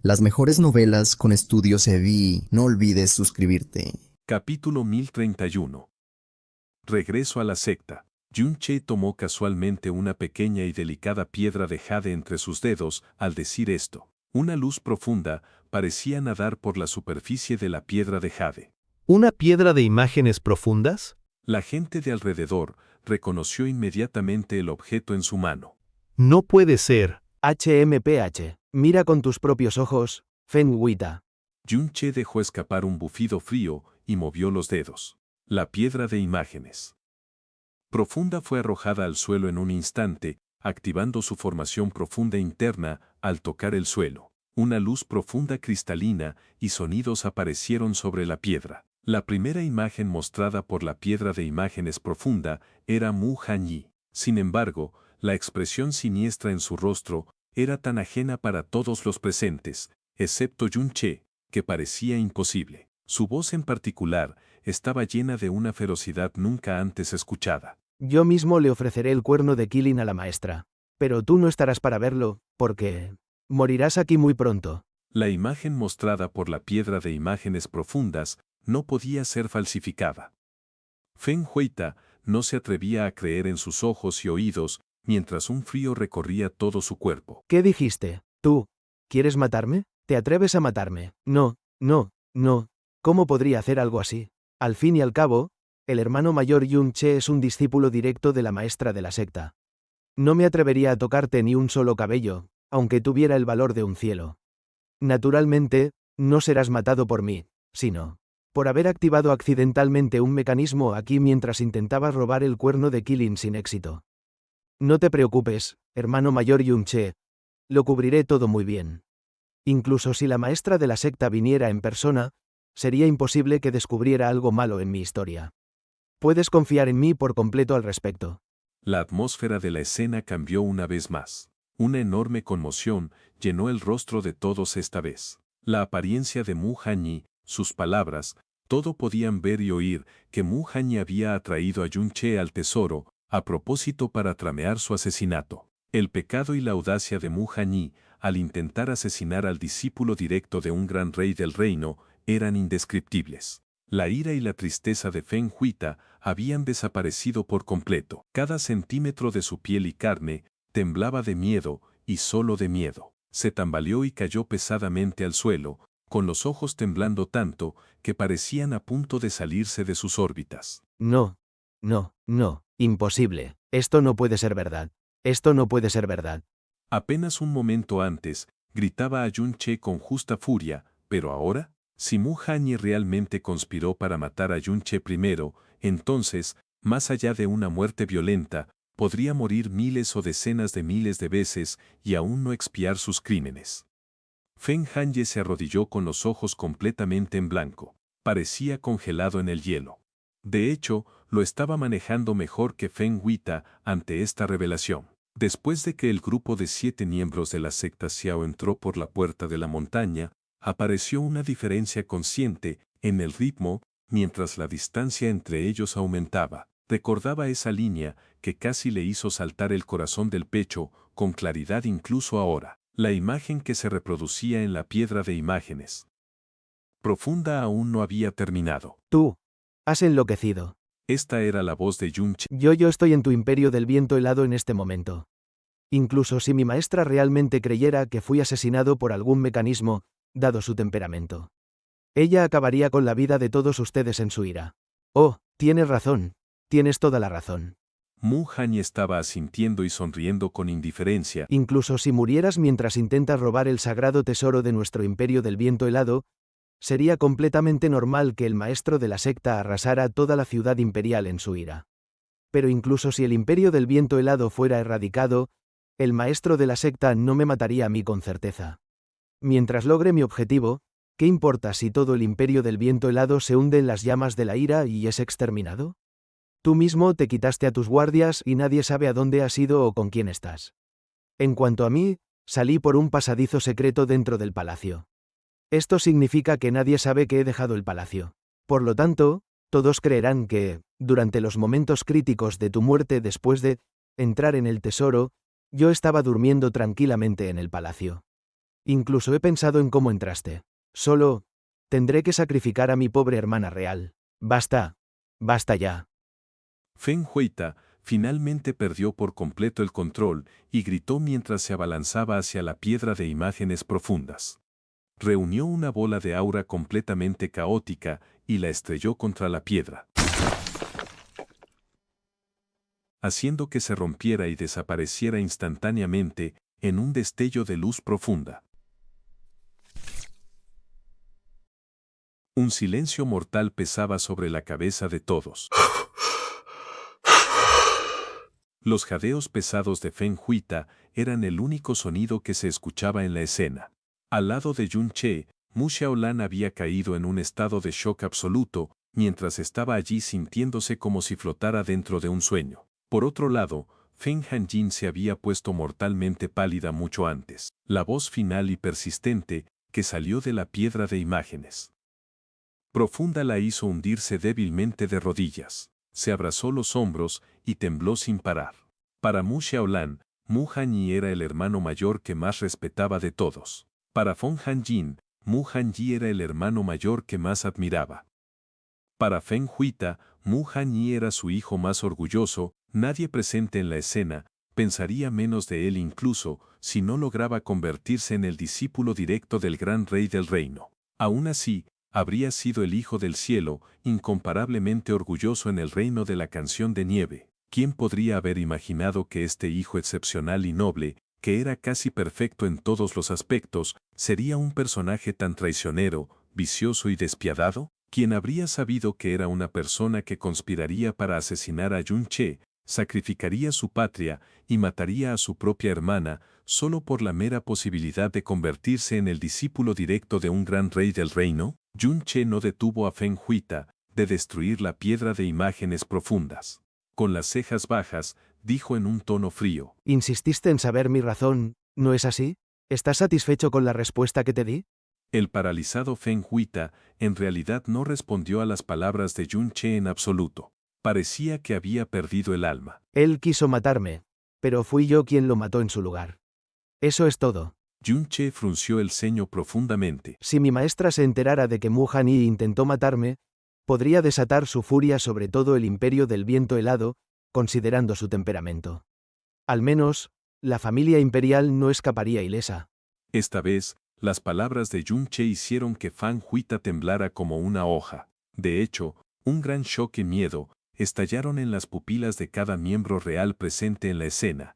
Las mejores novelas con Estudios Evi. No olvides suscribirte. Capítulo 1031. Regreso a la secta. Yun-che tomó casualmente una pequeña y delicada piedra de jade entre sus dedos al decir esto. Una luz profunda parecía nadar por la superficie de la piedra de jade. ¿Una piedra de imágenes profundas? La gente de alrededor reconoció inmediatamente el objeto en su mano. No puede ser. HMPH. Mira con tus propios ojos, Feng Wita. Yun-che dejó escapar un bufido frío y movió los dedos. La piedra de imágenes profunda fue arrojada al suelo en un instante, activando su formación profunda interna al tocar el suelo. Una luz profunda cristalina y sonidos aparecieron sobre la piedra. La primera imagen mostrada por la piedra de imágenes profunda era Mu Han-yi. Sin embargo, la expresión siniestra en su rostro era tan ajena para todos los presentes, excepto Yun-che, que parecía imposible. Su voz en particular estaba llena de una ferocidad nunca antes escuchada. Yo mismo le ofreceré el cuerno de Kilin a la maestra. Pero tú no estarás para verlo, porque morirás aquí muy pronto. La imagen mostrada por la piedra de imágenes profundas no podía ser falsificada. Feng Huita no se atrevía a creer en sus ojos y oídos mientras un frío recorría todo su cuerpo. ¿Qué dijiste? ¿Tú? ¿Quieres matarme? ¿Te atreves a matarme? No, no, no. ¿Cómo podría hacer algo así? Al fin y al cabo, el hermano mayor Yun-che es un discípulo directo de la maestra de la secta. No me atrevería a tocarte ni un solo cabello, aunque tuviera el valor de un cielo. Naturalmente, no serás matado por mí, sino por haber activado accidentalmente un mecanismo aquí mientras intentabas robar el cuerno de Kilin sin éxito. No te preocupes, hermano mayor Yun-che. Lo cubriré todo muy bien. Incluso si la maestra de la secta viniera en persona, sería imposible que descubriera algo malo en mi historia. Puedes confiar en mí por completo al respecto. La atmósfera de la escena cambió una vez más. Una enorme conmoción llenó el rostro de todos esta vez. La apariencia de Mu Han-yi, sus palabras, todo podían ver y oír que Mu Han-yi había atraído a Yun-che al tesoro, a propósito para tramear su asesinato. El pecado y la audacia de Mu Han-yi, al intentar asesinar al discípulo directo de un gran rey del reino, eran indescriptibles. La ira y la tristeza de Feng Huita habían desaparecido por completo. Cada centímetro de su piel y carne temblaba de miedo, y solo de miedo. Se tambaleó y cayó pesadamente al suelo, con los ojos temblando tanto que parecían a punto de salirse de sus órbitas. No, no, no, imposible. Esto no puede ser verdad. Esto no puede ser verdad. Apenas un momento antes, gritaba a Yun-che con justa furia, pero ahora, si Mu Han-yi realmente conspiró para matar a Yun-che primero, entonces, más allá de una muerte violenta, podría morir miles o decenas de miles de veces y aún no expiar sus crímenes. Feng Han-yi se arrodilló con los ojos completamente en blanco. Parecía congelado en el hielo. De hecho, lo estaba manejando mejor que Feng Huita ante esta revelación. Después de que el grupo de 7 miembros de la secta Xiao entró por la puerta de la montaña, apareció una diferencia consciente en el ritmo mientras la distancia entre ellos aumentaba. Recordaba esa línea que casi le hizo saltar el corazón del pecho con claridad incluso ahora. La imagen que se reproducía en la piedra de imágenes profunda aún no había terminado. Tú has enloquecido. Esta era la voz de Yun-che. Yo estoy en tu imperio del viento helado en este momento. Incluso si mi maestra realmente creyera que fui asesinado por algún mecanismo, dado su temperamento. Ella acabaría con la vida de todos ustedes en su ira. Oh, tienes razón. Tienes toda la razón. Mu Han-yi estaba asintiendo y sonriendo con indiferencia. Incluso si murieras mientras intentas robar el sagrado tesoro de nuestro imperio del viento helado, sería completamente normal que el maestro de la secta arrasara toda la ciudad imperial en su ira. Pero incluso si el imperio del viento helado fuera erradicado, el maestro de la secta no me mataría a mí con certeza. Mientras logre mi objetivo, ¿qué importa si todo el imperio del viento helado se hunde en las llamas de la ira y es exterminado? Tú mismo te quitaste a tus guardias y nadie sabe a dónde has ido o con quién estás. En cuanto a mí, salí por un pasadizo secreto dentro del palacio. Esto significa que nadie sabe que he dejado el palacio. Por lo tanto, todos creerán que, durante los momentos críticos de tu muerte después de entrar en el tesoro, yo estaba durmiendo tranquilamente en el palacio. Incluso he pensado en cómo entraste. Solo, tendré que sacrificar a mi pobre hermana real. Basta. Basta ya. Feng Huita finalmente perdió por completo el control y gritó mientras se abalanzaba hacia la piedra de imágenes profundas. Reunió una bola de aura completamente caótica y la estrelló contra la piedra, haciendo que se rompiera y desapareciera instantáneamente en un destello de luz profunda. Un silencio mortal pesaba sobre la cabeza de todos. Los jadeos pesados de Feng Huita eran el único sonido que se escuchaba en la escena. Al lado de Yun Che, Mu Xiaolan había caído en un estado de shock absoluto, mientras estaba allí sintiéndose como si flotara dentro de un sueño. Por otro lado, Feng Hanjin se había puesto mortalmente pálida mucho antes. La voz final y persistente, que salió de la piedra de imágenes profunda, la hizo hundirse débilmente de rodillas. Se abrazó los hombros y tembló sin parar. Para Mu Xiaolan, Mu Hanyi era el hermano mayor que más respetaba de todos. Para Feng Hanjin, Mu Hanyi era el hermano mayor que más admiraba. Para Feng Huita, Mu Hanyi era su hijo más orgulloso. Nadie presente en la escena pensaría menos de él, incluso si no lograba convertirse en el discípulo directo del gran rey del reino. Aún así, habría sido el hijo del cielo, incomparablemente orgulloso en el reino de la canción de nieve. ¿Quién podría haber imaginado que este hijo excepcional y noble, que era casi perfecto en todos los aspectos, sería un personaje tan traicionero, vicioso y despiadado? ¿Quién habría sabido que era una persona que conspiraría para asesinar a Yun Che, sacrificaría su patria y mataría a su propia hermana, solo por la mera posibilidad de convertirse en el discípulo directo de un gran rey del reino? Yun Che no detuvo a Feng Huita de destruir la piedra de imágenes profundas. Con las cejas bajas, dijo en un tono frío: Insististe en saber mi razón, ¿no es así? ¿Estás satisfecho con la respuesta que te di? El paralizado Feng Huita en realidad no respondió a las palabras de Yun Che en absoluto. Parecía que había perdido el alma. Él quiso matarme, pero fui yo quien lo mató en su lugar. Eso es todo. Yun Che frunció el ceño profundamente. Si mi maestra se enterara de que Mu Hanyi intentó matarme, podría desatar su furia sobre todo el imperio del viento helado, considerando su temperamento. Al menos, la familia imperial no escaparía ilesa. Esta vez, las palabras de Yun Che hicieron que Feng Huita temblara como una hoja. De hecho, un gran shock y miedo estallaron en las pupilas de cada miembro real presente en la escena.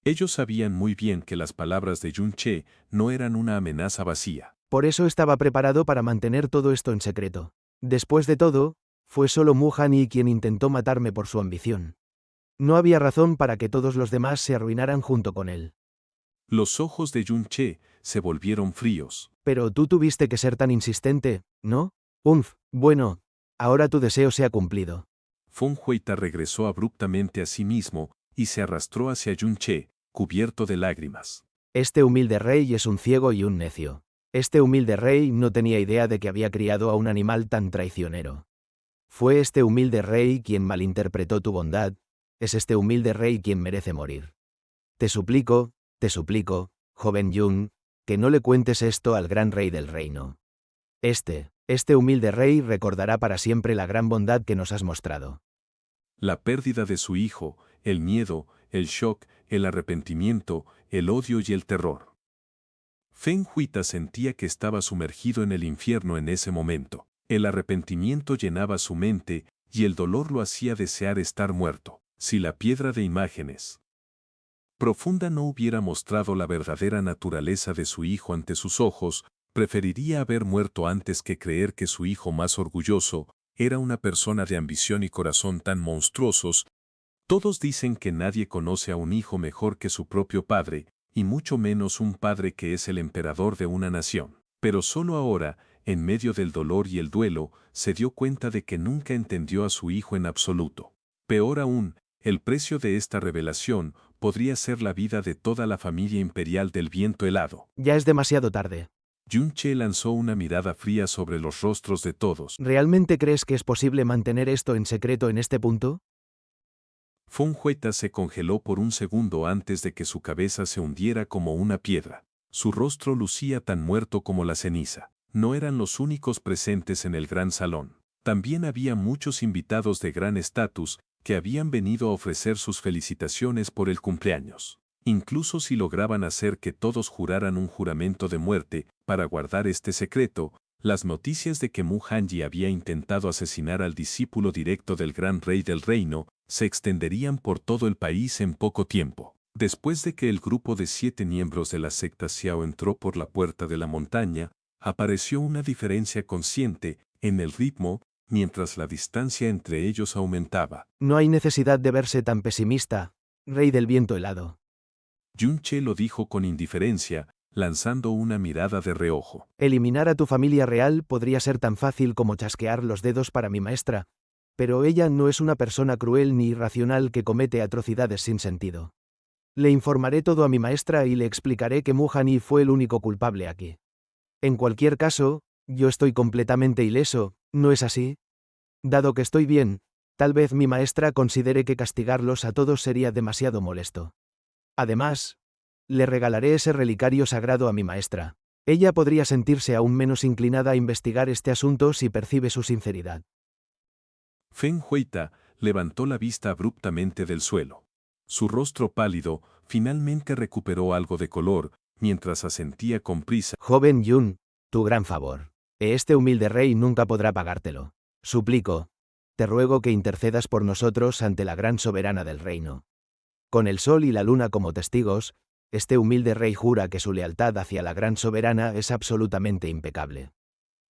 Ellos sabían muy bien que las palabras de Yun Che no eran una amenaza vacía. Por eso estaba preparado para mantener todo esto en secreto. Después de todo, fue solo Mu Hanyi quien intentó matarme por su ambición. No había razón para que todos los demás se arruinaran junto con él. Los ojos de Yun Che se volvieron fríos. Pero tú tuviste que ser tan insistente, ¿no? Bueno, ahora tu deseo se ha cumplido. Feng Huita regresó abruptamente a sí mismo y se arrastró hacia Yun Che, cubierto de lágrimas. Este humilde rey es un ciego y un necio. Este humilde rey no tenía idea de que había criado a un animal tan traicionero. Fue este humilde rey quien malinterpretó tu bondad. Es este humilde rey quien merece morir. Te suplico, joven Yun, que no le cuentes esto al gran rey del reino. Este humilde rey recordará para siempre la gran bondad que nos has mostrado. La pérdida de su hijo, el miedo, el shock, el arrepentimiento, el odio y el terror. Feng Huita sentía que estaba sumergido en el infierno en ese momento. El arrepentimiento llenaba su mente y el dolor lo hacía desear estar muerto. Si la piedra de imágenes profunda no hubiera mostrado la verdadera naturaleza de su hijo ante sus ojos, preferiría haber muerto antes que creer que su hijo más orgulloso era una persona de ambición y corazón tan monstruosos. Todos dicen que nadie conoce a un hijo mejor que su propio padre, y mucho menos un padre que es el emperador de una nación. Pero solo ahora, en medio del dolor y el duelo, se dio cuenta de que nunca entendió a su hijo en absoluto. Peor aún, el precio de esta revelación podría ser la vida de toda la familia imperial del viento helado. Ya es demasiado tarde. Yun Che lanzó una mirada fría sobre los rostros de todos. ¿Realmente crees que es posible mantener esto en secreto en este punto? Feng Huita se congeló por un segundo antes de que su cabeza se hundiera como una piedra. Su rostro lucía tan muerto como la ceniza. No eran los únicos presentes en el gran salón. También había muchos invitados de gran estatus que habían venido a ofrecer sus felicitaciones por el cumpleaños. Incluso si lograban hacer que todos juraran un juramento de muerte para guardar este secreto, las noticias de que Mu Hanyi había intentado asesinar al discípulo directo del gran rey del reino se extenderían por todo el país en poco tiempo. Después de que el grupo de 7 miembros de la secta Xiao entró por la puerta de la montaña, apareció una diferencia consciente en el ritmo, mientras la distancia entre ellos aumentaba. No hay necesidad de verse tan pesimista, rey del viento helado. Yun Che lo dijo con indiferencia, lanzando una mirada de reojo. Eliminar a tu familia real podría ser tan fácil como chasquear los dedos para mi maestra, pero ella no es una persona cruel ni irracional que comete atrocidades sin sentido. Le informaré todo a mi maestra y le explicaré que Mu Hanyi fue el único culpable aquí. En cualquier caso, yo estoy completamente ileso, ¿no es así? Dado que estoy bien, tal vez mi maestra considere que castigarlos a todos sería demasiado molesto. Además, le regalaré ese relicario sagrado a mi maestra. Ella podría sentirse aún menos inclinada a investigar este asunto si percibe su sinceridad. Feng Huita levantó la vista abruptamente del suelo. Su rostro pálido finalmente recuperó algo de color, mientras asentía con prisa. Joven Yun, tu gran favor. Este humilde rey nunca podrá pagártelo. Suplico, te ruego que intercedas por nosotros ante la gran soberana del reino. Con el sol y la luna como testigos, este humilde rey jura que su lealtad hacia la gran soberana es absolutamente impecable.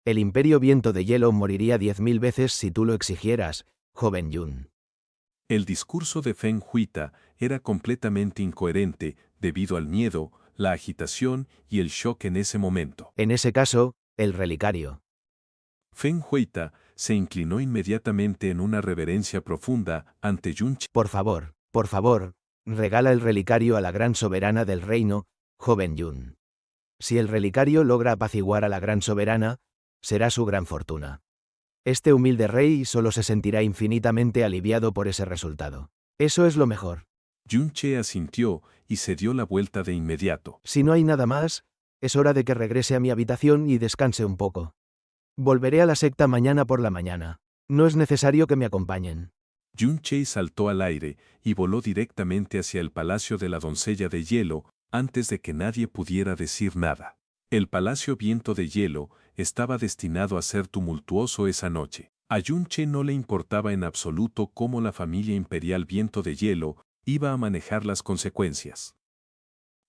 El imperio viento de hielo moriría 10.000 veces si tú lo exigieras, joven Yun. El discurso de Feng Huita era completamente incoherente debido al miedo, la agitación y el shock en ese momento. En ese caso, el relicario. Feng Huita se inclinó inmediatamente en una reverencia profunda ante Yun Che. Por favor, regala el relicario a la gran soberana del reino, joven Yun. Si el relicario logra apaciguar a la gran soberana, será su gran fortuna. Este humilde rey solo se sentirá infinitamente aliviado por ese resultado. Eso es lo mejor. Yun Che asintió y se dio la vuelta de inmediato. Si no hay nada más, es hora de que regrese a mi habitación y descanse un poco. Volveré a la secta mañana por la mañana. No es necesario que me acompañen. Yun Che saltó al aire y voló directamente hacia el palacio de la doncella de hielo antes de que nadie pudiera decir nada. El palacio Viento de Hielo estaba destinado a ser tumultuoso esa noche. A Yun Che no le importaba en absoluto cómo la familia imperial Viento de Hielo iba a manejar las consecuencias.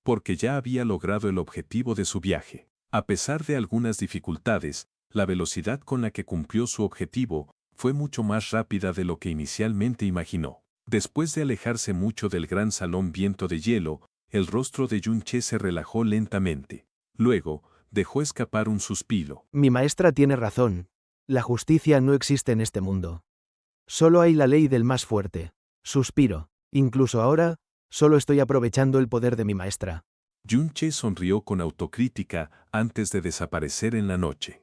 Porque ya había logrado el objetivo de su viaje. A pesar de algunas dificultades, la velocidad con la que cumplió su objetivo fue mucho más rápida de lo que inicialmente imaginó. Después de alejarse mucho del gran salón Viento de Hielo, el rostro de Yun Che se relajó lentamente. Luego, dejó escapar un suspiro. Mi maestra tiene razón. La justicia no existe en este mundo. Solo hay la ley del más fuerte. Suspiro. Incluso ahora, solo estoy aprovechando el poder de mi maestra. Yun Che sonrió con autocrítica antes de desaparecer en la noche.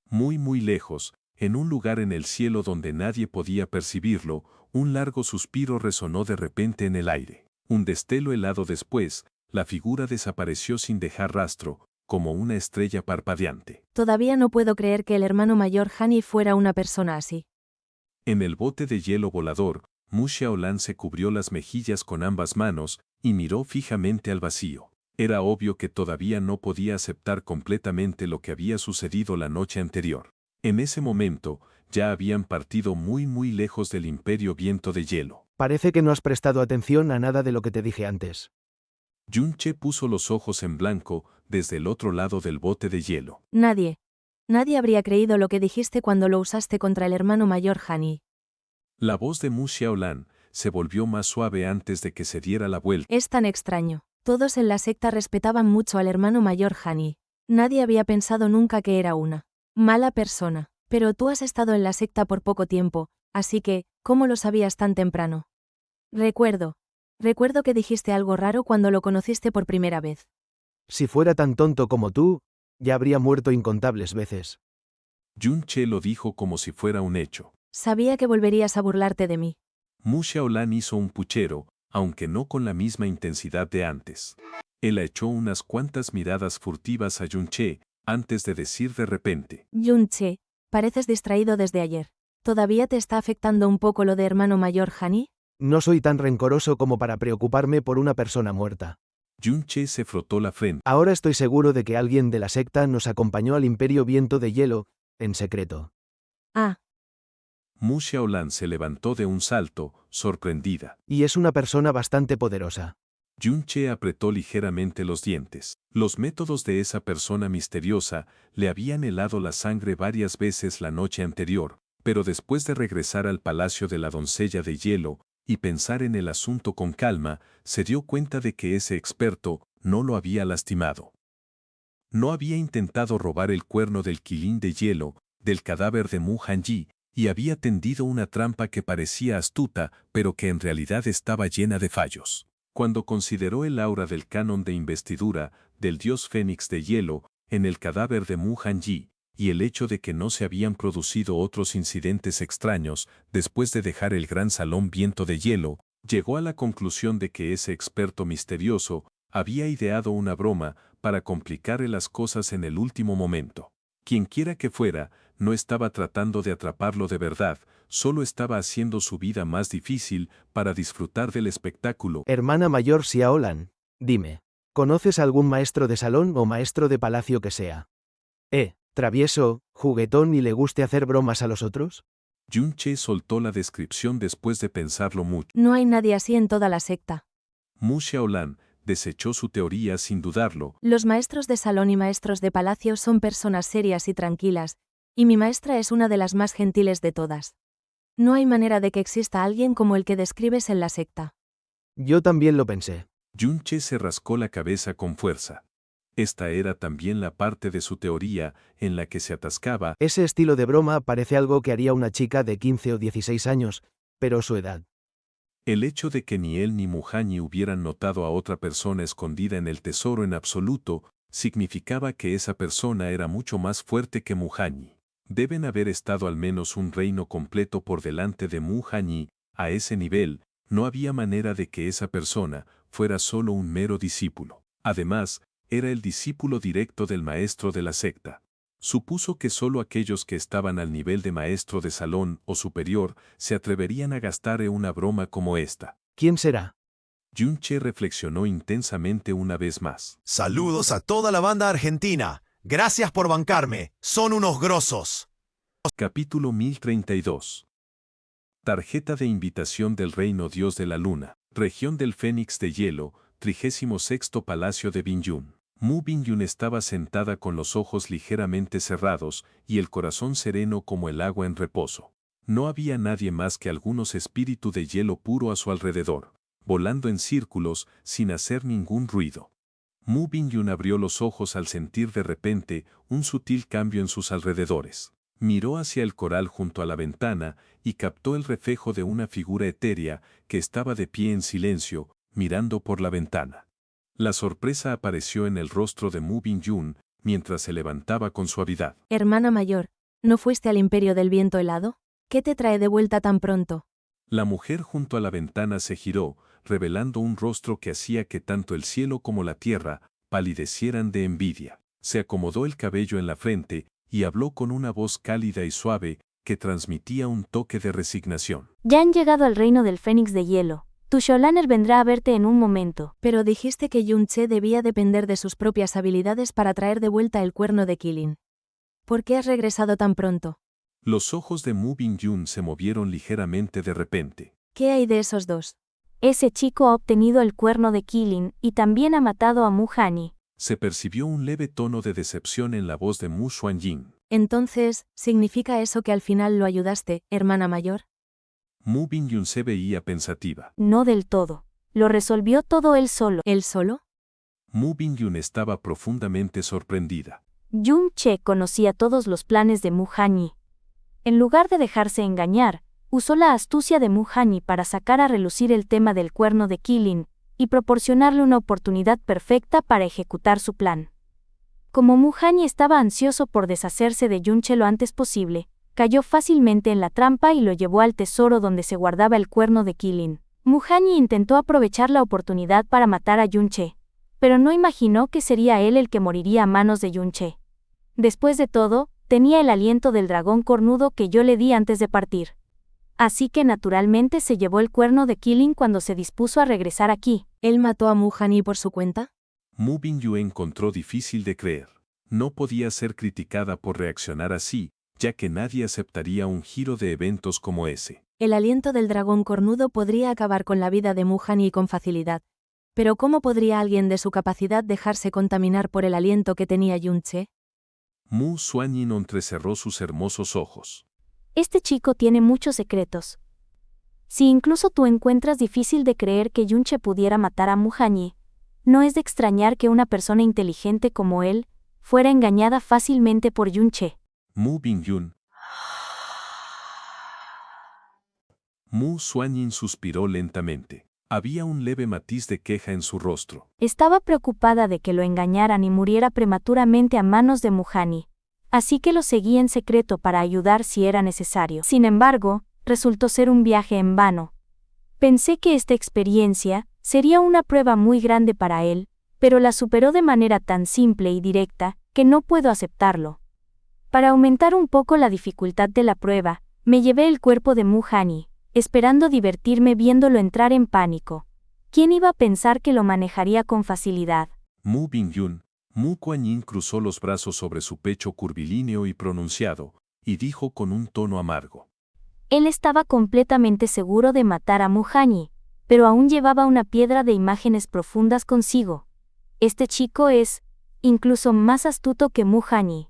Muy lejos, en un lugar en el cielo donde nadie podía percibirlo, un largo suspiro resonó de repente en el aire. Un destello helado después, la figura desapareció sin dejar rastro, como una estrella parpadeante. Todavía no puedo creer que el hermano mayor Hanyi fuera una persona así. En el bote de hielo volador, Mu Xiaolan se cubrió las mejillas con ambas manos y miró fijamente al vacío. Era obvio que todavía no podía aceptar completamente lo que había sucedido la noche anterior. En ese momento, ya habían partido muy lejos del imperio Viento de Hielo. Parece que no has prestado atención a nada de lo que te dije antes. Yun Che puso los ojos en blanco desde el otro lado del bote de hielo. Nadie habría creído lo que dijiste cuando lo usaste contra el hermano mayor Hanyi. La voz de Mu Xiaolan se volvió más suave antes de que se diera la vuelta. Es tan extraño. Todos en la secta respetaban mucho al hermano mayor Hanyi. Nadie había pensado nunca que era una mala persona. Pero tú has estado en la secta por poco tiempo, así que, ¿cómo lo sabías tan temprano? Recuerdo que dijiste algo raro cuando lo conociste por primera vez. Si fuera tan tonto como tú, ya habría muerto incontables veces. Yun Che lo dijo como si fuera un hecho. Sabía que volverías a burlarte de mí. Mu Xiaolan hizo un puchero, aunque no con la misma intensidad de antes. Él echó unas cuantas miradas furtivas a Yunche, antes de decir de repente: Yunche, pareces distraído desde ayer. ¿Todavía te está afectando un poco lo de hermano mayor Hani? No soy tan rencoroso como para preocuparme por una persona muerta. Yunche se frotó la frente. Ahora estoy seguro de que alguien de la secta nos acompañó al Imperio Viento de Hielo, en secreto. Ah, Mu Xiaolan se levantó de un salto, sorprendida. Y es una persona bastante poderosa. Yunche apretó ligeramente los dientes. Los métodos de esa persona misteriosa le habían helado la sangre varias veces la noche anterior, pero después de regresar al palacio de la doncella de hielo y pensar en el asunto con calma, se dio cuenta de que ese experto no lo había lastimado. No había intentado robar el cuerno del quilín de hielo, del cadáver de Mu Hanyi, y había tendido una trampa que parecía astuta, pero que en realidad estaba llena de fallos. Cuando consideró el aura del canon de investidura del dios Fénix de hielo en el cadáver de Mu Hanyi, y el hecho de que no se habían producido otros incidentes extraños después de dejar el gran salón Viento de Hielo, llegó a la conclusión de que ese experto misterioso había ideado una broma para complicar las cosas en el último momento. Quienquiera que fuera, no estaba tratando de atraparlo de verdad, solo estaba haciendo su vida más difícil para disfrutar del espectáculo. Hermana mayor Xiaolan, dime, ¿conoces algún maestro de salón o maestro de palacio que sea travieso, juguetón y le guste hacer bromas a los otros? Yunche soltó la descripción después de pensarlo mucho. no hay nadie así en toda la secta. Mu Xiaolan desechó su teoría sin dudarlo. Los maestros de salón y maestros de palacio son personas serias y tranquilas, y mi maestra es una de las más gentiles de todas. No hay manera de que exista alguien como el que describes en la secta. Yo también lo pensé. Yunche se rascó la cabeza con fuerza. Esta era también la parte de su teoría en la que se atascaba. Ese estilo de broma parece algo que haría una chica de 15 o 16 años, pero su edad. El hecho de que ni él ni Mu Hanyi hubieran notado a otra persona escondida en el tesoro en absoluto, significaba que esa persona era mucho más fuerte que Mu Hanyi. Deben haber estado al menos un reino completo por delante de Mu Hanyi. A ese nivel, no había manera de que esa persona fuera solo un mero discípulo. Además, era el discípulo directo del maestro de la secta. Supuso que solo aquellos que estaban al nivel de maestro de salón o superior se atreverían a gastar una broma como esta. ¿Quién será? Yunche reflexionó intensamente una vez más. Saludos a toda la banda argentina. Gracias por bancarme. Son unos grosos. Capítulo 1032. Tarjeta de invitación del Reino Dios de la Luna, Región del Fénix de Hielo, 36º Palacio de Binyun. Mu Binyun estaba sentada con los ojos ligeramente cerrados y el corazón sereno como el agua en reposo. No había nadie más que algunos espíritus de hielo puro a su alrededor, volando en círculos sin hacer ningún ruido. Mu Binyun abrió los ojos al sentir de repente un sutil cambio en sus alrededores. Miró hacia el coral junto a la ventana y captó el reflejo de una figura etérea que estaba de pie en silencio, mirando por la ventana. La sorpresa apareció en el rostro de Mu Binyun mientras se levantaba con suavidad. Hermana mayor, ¿no fuiste al Imperio del Viento helado? ¿Qué te trae de vuelta tan pronto? La mujer junto a la ventana se giró, revelando un rostro que hacía que tanto el cielo como la tierra palidecieran de envidia. Se acomodó el cabello en la frente y habló con una voz cálida y suave que transmitía un toque de resignación. Ya han llegado al reino del Fénix de Hielo. Tu Sholaner vendrá a verte en un momento. Pero dijiste que Yunche debía depender de sus propias habilidades para traer de vuelta el cuerno de Kilin. ¿Por qué has regresado tan pronto? Los ojos de Mu Binyun se movieron ligeramente de repente. ¿Qué hay de esos dos? Ese chico ha obtenido el cuerno de Kilin y también ha matado a Mu Hanyi. Se percibió un leve tono de decepción en la voz de Mu Xuanjing. Entonces, ¿significa eso que al final lo ayudaste, hermana mayor? Mu Binyun se veía pensativa. No del todo. Lo resolvió todo él solo. ¿Él solo? Mu Binyun estaba profundamente sorprendida. Yunche conocía todos los planes de Mu Hanyi. En lugar de dejarse engañar, usó la astucia de Mu Hanyi para sacar a relucir el tema del cuerno de Kilin y proporcionarle una oportunidad perfecta para ejecutar su plan. Como Mu Hanyi estaba ansioso por deshacerse de Yunche lo antes posible, cayó fácilmente en la trampa y lo llevó al tesoro donde se guardaba el cuerno de Kilin. Mujani intentó aprovechar la oportunidad para matar a Yunche, pero no imaginó que sería él el que moriría a manos de Yunche. Después de todo, tenía el aliento del dragón cornudo que yo le di antes de partir. Así que naturalmente se llevó el cuerno de Killing cuando se dispuso a regresar aquí. ¿Él mató a Mujani por su cuenta? Mu Bingyu encontró difícil de creer. No podía ser criticada por reaccionar así, ya que nadie aceptaría un giro de eventos como ese. El aliento del dragón cornudo podría acabar con la vida de Mujani con facilidad. Pero ¿cómo podría alguien de su capacidad dejarse contaminar por el aliento que tenía Yunche? Mu Xuanyin entrecerró sus hermosos ojos. Este chico tiene muchos secretos. Si incluso tú encuentras difícil de creer que Yunche pudiera matar a Mujani, no es de extrañar que una persona inteligente como él fuera engañada fácilmente por Yunche. Mu Bingyun. Mu Xuanyin suspiró lentamente. Había un leve matiz de queja en su rostro. Estaba preocupada de que lo engañaran y muriera prematuramente a manos de Mujani, así que lo seguí en secreto para ayudar si era necesario. Sin embargo, resultó ser un viaje en vano. Pensé que esta experiencia sería una prueba muy grande para él, pero la superó de manera tan simple y directa que no puedo aceptarlo. Para aumentar un poco la dificultad de la prueba, me llevé el cuerpo de Mujani, esperando divertirme viéndolo entrar en pánico. ¿Quién iba a pensar que lo manejaría con facilidad? Mu Bingyun. Mu Kuan-yin cruzó los brazos sobre su pecho curvilíneo y pronunciado, y dijo con un tono amargo. Él estaba completamente seguro de matar a Mujani, pero aún llevaba una piedra de imágenes profundas consigo. Este chico es, incluso más astuto que Mujani.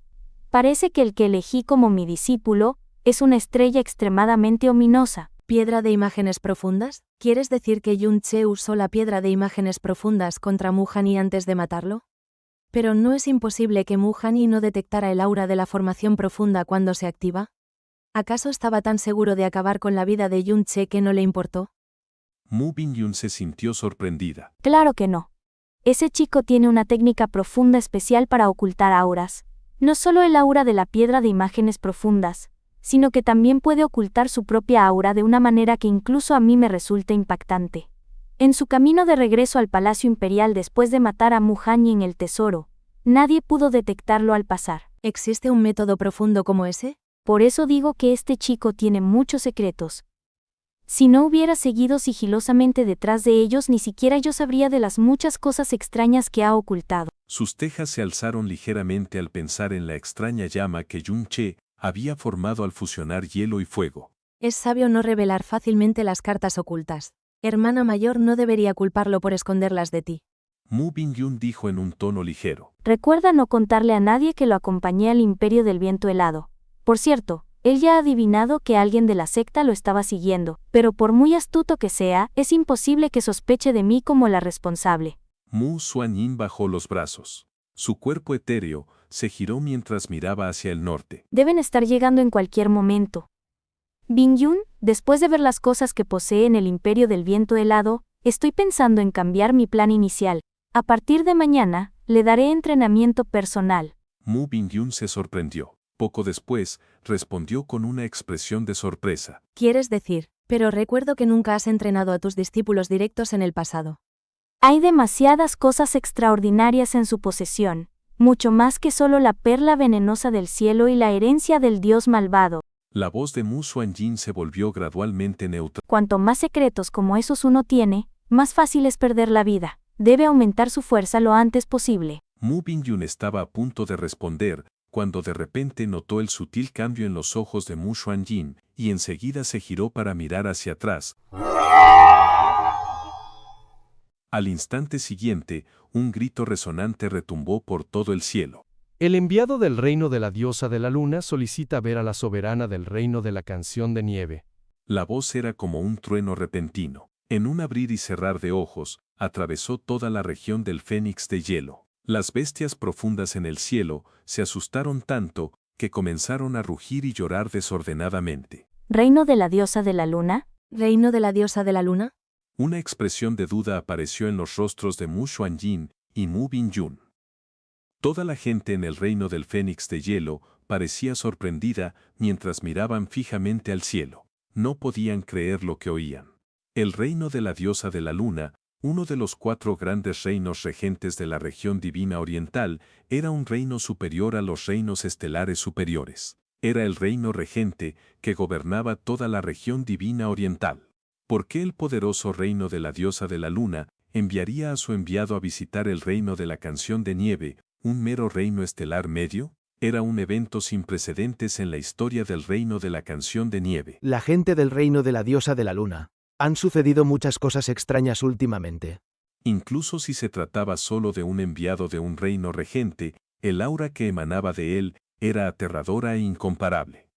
Parece que el que elegí como mi discípulo es una estrella extremadamente ominosa. ¿Piedra de imágenes profundas? ¿Quieres decir que Yunche usó la piedra de imágenes profundas contra Mujani antes de matarlo? Pero ¿no es imposible que Mujani no detectara el aura de la formación profunda cuando se activa? ¿Acaso estaba tan seguro de acabar con la vida de Yunche que no le importó? Mu Bingyun se sintió sorprendida. Claro que no. Ese chico tiene una técnica profunda especial para ocultar auras. No solo el aura de la piedra de imágenes profundas, sino que también puede ocultar su propia aura de una manera que incluso a mí me resulta impactante. En su camino de regreso al Palacio Imperial después de matar a Mujani en el tesoro, nadie pudo detectarlo al pasar. ¿Existe un método profundo como ese? Por eso digo que este chico tiene muchos secretos. Si no hubiera seguido sigilosamente detrás de ellos, ni siquiera yo sabría de las muchas cosas extrañas que ha ocultado. Sus tejas se alzaron ligeramente al pensar en la extraña llama que Yunche había formado al fusionar hielo y fuego. Es sabio no revelar fácilmente las cartas ocultas. Hermana mayor no debería culparlo por esconderlas de ti. Mu Bingyun dijo en un tono ligero. Recuerda no contarle a nadie que lo acompañé al Imperio del Viento Helado. Por cierto, él ya ha adivinado que alguien de la secta lo estaba siguiendo, pero por muy astuto que sea, es imposible que sospeche de mí como la responsable. Mu Xuanyin bajó los brazos. Su cuerpo etéreo se giró mientras miraba hacia el norte. Deben estar llegando en cualquier momento. Bingyun, después de ver las cosas que posee en el Imperio del Viento Helado, estoy pensando en cambiar mi plan inicial. A partir de mañana, le daré entrenamiento personal. Mu Bingyun se sorprendió. Poco después, respondió con una expresión de sorpresa. ¿Quieres decir? Pero recuerdo que nunca has entrenado a tus discípulos directos en el pasado. Hay demasiadas cosas extraordinarias en su posesión, mucho más que solo la perla venenosa del cielo y la herencia del dios malvado. La voz de Mu Xuanyin se volvió gradualmente neutral. Cuanto más secretos como esos uno tiene, más fácil es perder la vida. Debe aumentar su fuerza lo antes posible. Mu Bingyun estaba a punto de responder, cuando de repente notó el sutil cambio en los ojos de Mu Xuanyin, y enseguida se giró para mirar hacia atrás. Al instante siguiente, un grito resonante retumbó por todo el cielo. El enviado del reino de la diosa de la luna solicita ver a la soberana del reino de la canción de nieve. La voz era como un trueno repentino. En un abrir y cerrar de ojos, atravesó toda la región del Fénix de hielo. Las bestias profundas en el cielo se asustaron tanto que comenzaron a rugir y llorar desordenadamente. ¿Reino de la diosa de la luna? ¿Reino de la diosa de la luna? Una expresión de duda apareció en los rostros de Mu Xuanyin y Mu Bingyun. Toda la gente en el reino del Fénix de hielo parecía sorprendida mientras miraban fijamente al cielo. No podían creer lo que oían. El reino de la diosa de la luna, uno de los 4 grandes reinos regentes de la región divina oriental, era un reino superior a los reinos estelares superiores. Era el reino regente que gobernaba toda la región divina oriental. ¿Por qué el poderoso reino de la diosa de la luna enviaría a su enviado a visitar el reino de la canción de nieve, un mero reino estelar medio? Era un evento sin precedentes en la historia del reino de la canción de nieve. La gente del reino de la diosa de la luna. Han sucedido muchas cosas extrañas últimamente. Incluso si se trataba solo de un enviado de un reino regente, el aura que emanaba de él era aterradora e incomparable.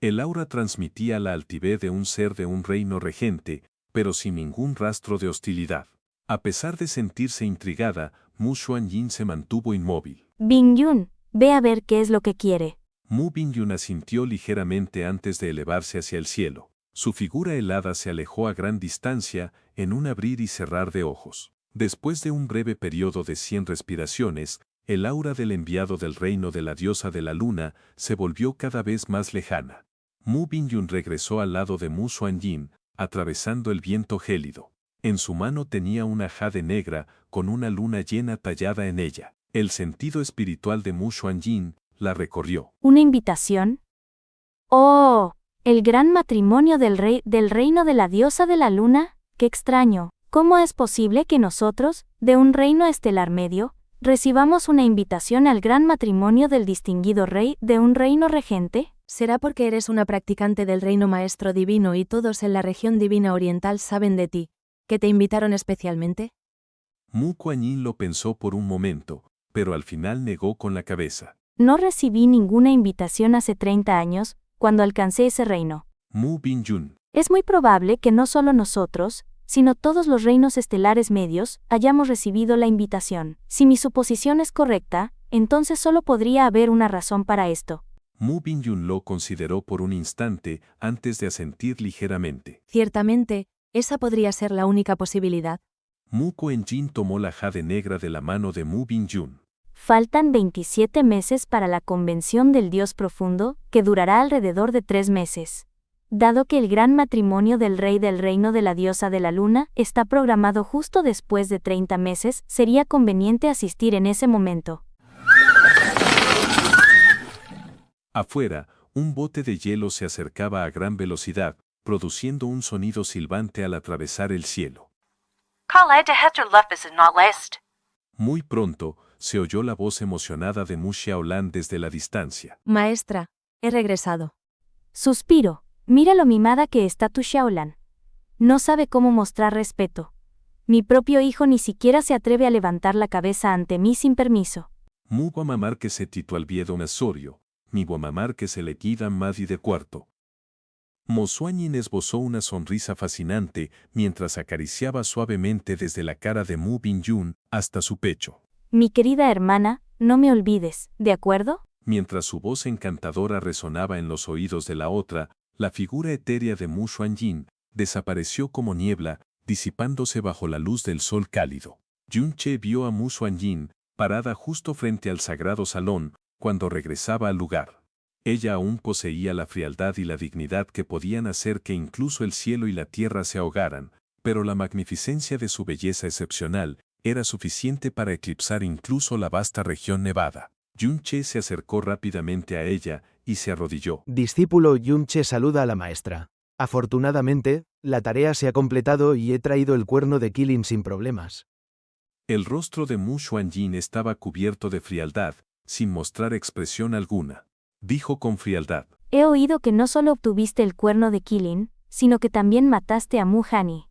El aura transmitía la altivez de un ser de un reino regente, pero sin ningún rastro de hostilidad. A pesar de sentirse intrigada, Mu Xuanyin se mantuvo inmóvil. Bingyun, ve a ver qué es lo que quiere. Mu Bingyun asintió ligeramente antes de elevarse hacia el cielo. Su figura helada se alejó a gran distancia, en un abrir y cerrar de ojos. Después de un breve periodo de 100 respiraciones, el aura del enviado del reino de la diosa de la luna se volvió cada vez más lejana. Mu Bingyun regresó al lado de Mu Xuanyin, atravesando el viento gélido. En su mano tenía una jade negra, con una luna llena tallada en ella. El sentido espiritual de Mu Xuanyin la recorrió. ¿Una invitación? ¡Oh! ¿El gran matrimonio del reino de la diosa de la luna? ¡Qué extraño! ¿Cómo es posible que nosotros, de un reino estelar medio, recibamos una invitación al gran matrimonio del distinguido rey de un reino regente? ¿Será porque eres una practicante del reino maestro divino y todos en la región divina oriental saben de ti, que te invitaron especialmente? Mu Kuan-yin lo pensó por un momento, pero al final negó con la cabeza. No recibí ninguna invitación hace 30 años, cuando alcancé ese reino. Mu Bingyun. Es muy probable que no solo nosotros, sino todos los reinos estelares medios, hayamos recibido la invitación. Si mi suposición es correcta, entonces solo podría haber una razón para esto. Mu Bingyun lo consideró por un instante antes de asentir ligeramente. Ciertamente, esa podría ser la única posibilidad. Mu Kuan-yin tomó la jade negra de la mano de Mu Bingyun. Faltan 27 meses para la convención del Dios profundo, que durará alrededor de 3 meses. Dado que el gran matrimonio del rey del reino de la diosa de la luna está programado justo después de 30 meses, sería conveniente asistir en ese momento. Afuera, un bote de hielo se acercaba a gran velocidad, produciendo un sonido silbante al atravesar el cielo. Muy pronto, se oyó la voz emocionada de Mu Xiaolan desde la distancia. Maestra, he regresado. Suspiro. Mira lo mimada que está tu Xiaolan. No sabe cómo mostrar respeto. Mi propio hijo ni siquiera se atreve a levantar la cabeza ante mí sin permiso. Mu Guamamar que se titualviedo un asorio, mi Guamamar que se le quida madi de cuarto. Mo Xuanyin esbozó una sonrisa fascinante mientras acariciaba suavemente desde la cara de Mu Bingyun hasta su pecho. Mi querida hermana, no me olvides, ¿de acuerdo? Mientras su voz encantadora resonaba en los oídos de la otra, la figura etérea de Mu Xuanyin desapareció como niebla, disipándose bajo la luz del sol cálido. Yun Che vio a Mu Xuanyin, parada justo frente al sagrado salón, cuando regresaba al lugar. Ella aún poseía la frialdad y la dignidad que podían hacer que incluso el cielo y la tierra se ahogaran, pero la magnificencia de su belleza excepcional era suficiente para eclipsar incluso la vasta región nevada. Yun Che se acercó rápidamente a ella y se arrodilló. Discípulo Yun Che saluda a la maestra. Afortunadamente, la tarea se ha completado y he traído el cuerno de Qilin sin problemas. El rostro de Mu Xuanyin estaba cubierto de frialdad, sin mostrar expresión alguna. Dijo con frialdad. He oído que no solo obtuviste el cuerno de Qilin, sino que también mataste a Mu Hani.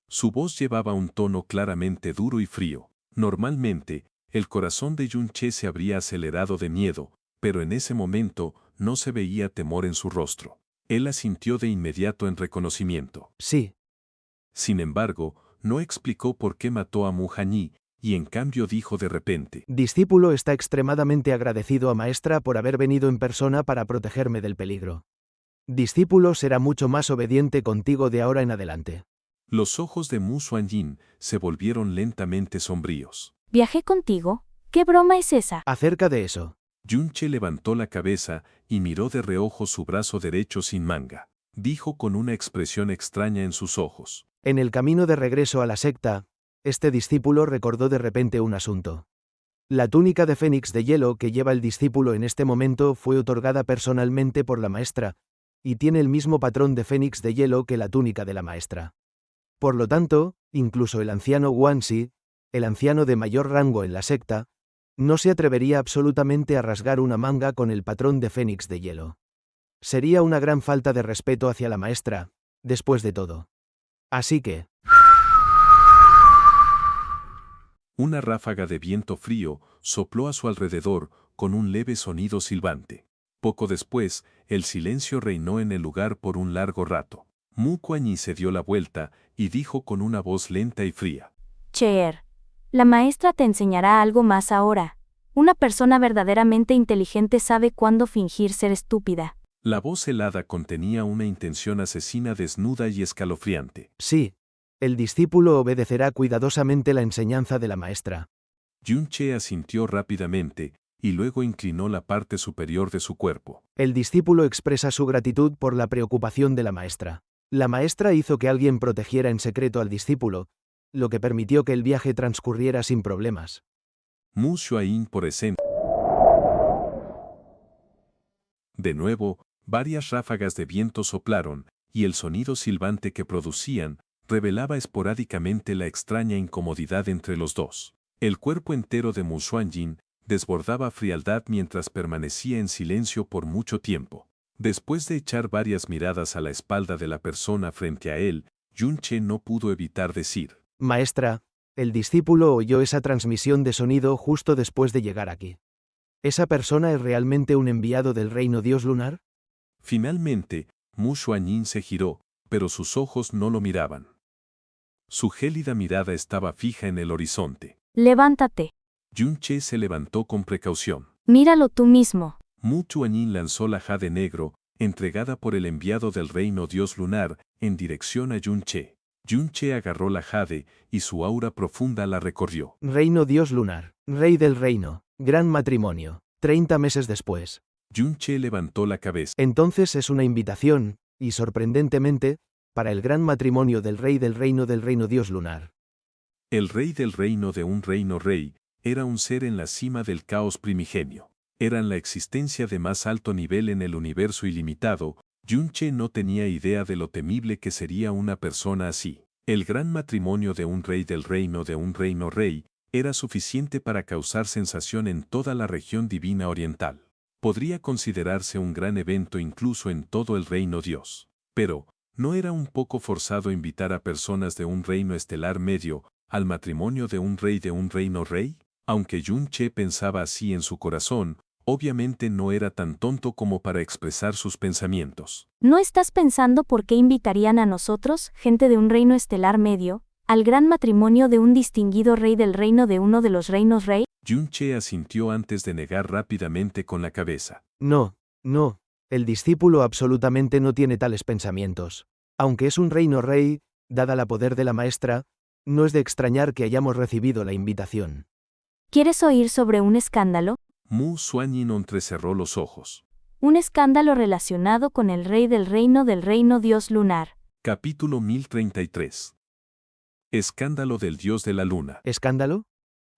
Su voz llevaba un tono claramente duro y frío. Normalmente, el corazón de Yun Che se habría acelerado de miedo, pero en ese momento no se veía temor en su rostro. Él asintió de inmediato en reconocimiento. Sí. Sin embargo, no explicó por qué mató a Mu Hani, y en cambio dijo de repente. Discípulo está extremadamente agradecido a maestra por haber venido en persona para protegerme del peligro. Discípulo será mucho más obediente contigo de ahora en adelante. Los ojos de Mu Xuanyin se volvieron lentamente sombríos. ¿Viajé contigo? ¿Qué broma es esa? Acerca de eso. Yun Che levantó la cabeza y miró de reojo su brazo derecho sin manga. dijo con una expresión extraña en sus ojos. En el camino de regreso a la secta, este discípulo recordó de repente un asunto. La túnica de fénix de hielo que lleva el discípulo en este momento fue otorgada personalmente por la maestra, y tiene el mismo patrón de fénix de hielo que la túnica de la maestra. Por lo tanto, incluso el anciano Guanxi, el anciano de mayor rango en la secta, no se atrevería absolutamente a rasgar una manga con el patrón de fénix de hielo. Sería una gran falta de respeto hacia la maestra, después de todo. Así que... Una ráfaga de viento frío sopló a su alrededor con un leve sonido silbante. Poco después, el silencio reinó en el lugar por un largo rato. Mu Kuan-yi se dio la vuelta y dijo con una voz lenta y fría. Cheer, la maestra te enseñará algo más ahora. Una persona verdaderamente inteligente sabe cuándo fingir ser estúpida. La voz helada contenía una intención asesina desnuda y escalofriante. Sí. El discípulo obedecerá cuidadosamente la enseñanza de la maestra. Yun-che asintió rápidamente, y luego inclinó la parte superior de su cuerpo. El discípulo expresa su gratitud por la preocupación de la maestra. La maestra hizo que alguien protegiera en secreto al discípulo, lo que permitió que el viaje transcurriera sin problemas. Mu Xuayin por escena. De nuevo, varias ráfagas de viento soplaron, y el sonido silbante que producían revelaba esporádicamente la extraña incomodidad entre los dos. El cuerpo entero de Mu Xuanyin desbordaba frialdad mientras permanecía en silencio por mucho tiempo. Después de echar varias miradas a la espalda de la persona frente a él, Yun-che no pudo evitar decir: Maestra, el discípulo oyó esa transmisión de sonido justo después de llegar aquí. ¿Esa persona es realmente un enviado del reino Dios lunar? Finalmente, Mu Xuanyin se giró, pero sus ojos no lo miraban. Su gélida mirada estaba fija en el horizonte. Levántate. Yun-che se levantó con precaución. Míralo tú mismo. Mu Xuanyin lanzó la jade negro, entregada por el enviado del reino Dios lunar, en dirección a Yun-che. Yun-che agarró la jade, y su aura profunda la recorrió. Reino Dios lunar, rey del reino, gran matrimonio, 30 meses después. Yun-che levantó la cabeza. Entonces es una invitación, y sorprendentemente, para el gran matrimonio del rey del reino Dios lunar. El rey del reino de un reino rey, era un ser en la cima del caos primigenio. Eran la existencia de más alto nivel en el universo ilimitado. Yun-che no tenía idea de lo temible que sería una persona así. El gran matrimonio de un rey del reino de un reino rey era suficiente para causar sensación en toda la región divina oriental. Podría considerarse un gran evento incluso en todo el reino Dios. Pero, ¿no era un poco forzado invitar a personas de un reino estelar medio al matrimonio de un reino rey? Aunque Yun-che pensaba así en su corazón, obviamente no era tan tonto como para expresar sus pensamientos. ¿No estás pensando por qué invitarían a nosotros, gente de un reino estelar medio, al gran matrimonio de un distinguido rey del reino de uno de los reinos rey? Yun-che asintió antes de negar rápidamente con la cabeza. No, no. El discípulo absolutamente no tiene tales pensamientos. Aunque es un reino rey, dada la poder de la maestra, no es de extrañar que hayamos recibido la invitación. ¿Quieres oír sobre un escándalo? Mu Xuanyin entrecerró los ojos. Un escándalo relacionado con el rey del reino Dios lunar. Capítulo 1033. Escándalo del dios de la luna. ¿Escándalo?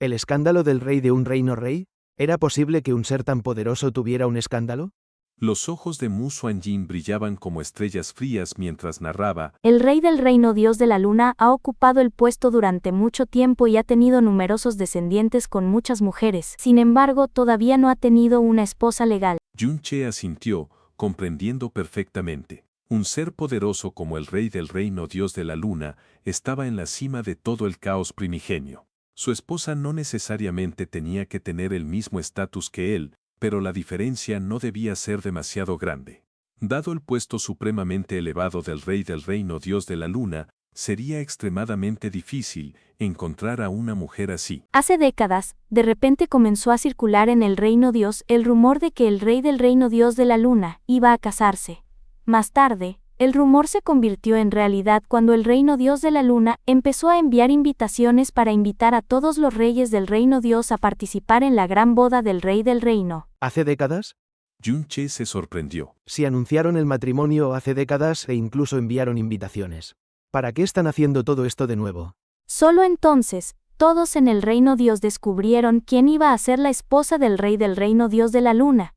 ¿El escándalo del rey de un reino rey? ¿Era posible que un ser tan poderoso tuviera un escándalo? Los ojos de Mu Xuanyin brillaban como estrellas frías mientras narraba. El rey del reino Dios de la luna ha ocupado el puesto durante mucho tiempo y ha tenido numerosos descendientes con muchas mujeres. Sin embargo, todavía no ha tenido una esposa legal. Yun-che asintió, comprendiendo perfectamente. Un ser poderoso como el rey del reino Dios de la luna estaba en la cima de todo el caos primigenio. Su esposa no necesariamente tenía que tener el mismo estatus que él, pero la diferencia no debía ser demasiado grande. Dado el puesto supremamente elevado del rey del reino Dios de la luna, sería extremadamente difícil encontrar a una mujer así. Hace décadas, de repente comenzó a circular en el reino Dios el rumor de que el rey del reino Dios de la luna iba a casarse. Más tarde, el rumor se convirtió en realidad cuando el reino Dios de la luna empezó a enviar invitaciones para invitar a todos los reyes del reino Dios a participar en la gran boda del rey del reino. ¿Hace décadas? Yun-che se sorprendió. Si anunciaron el matrimonio hace décadas e incluso enviaron invitaciones. ¿Para qué están haciendo todo esto de nuevo? Solo entonces, todos en el reino Dios descubrieron quién iba a ser la esposa del rey del reino Dios de la luna.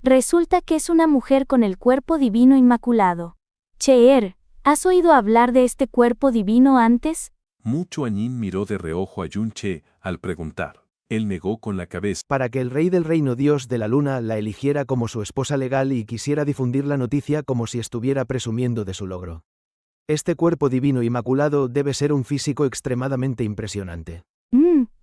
Resulta que es una mujer con el cuerpo divino inmaculado. Cheer, ¿has oído hablar de este cuerpo divino antes? Mu Chuanyin miró de reojo a Yun-che al preguntar. Él negó con la cabeza. Para que el rey del reino Dios de la luna la eligiera como su esposa legal y quisiera difundir la noticia como si estuviera presumiendo de su logro. Este cuerpo divino inmaculado debe ser un físico extremadamente impresionante.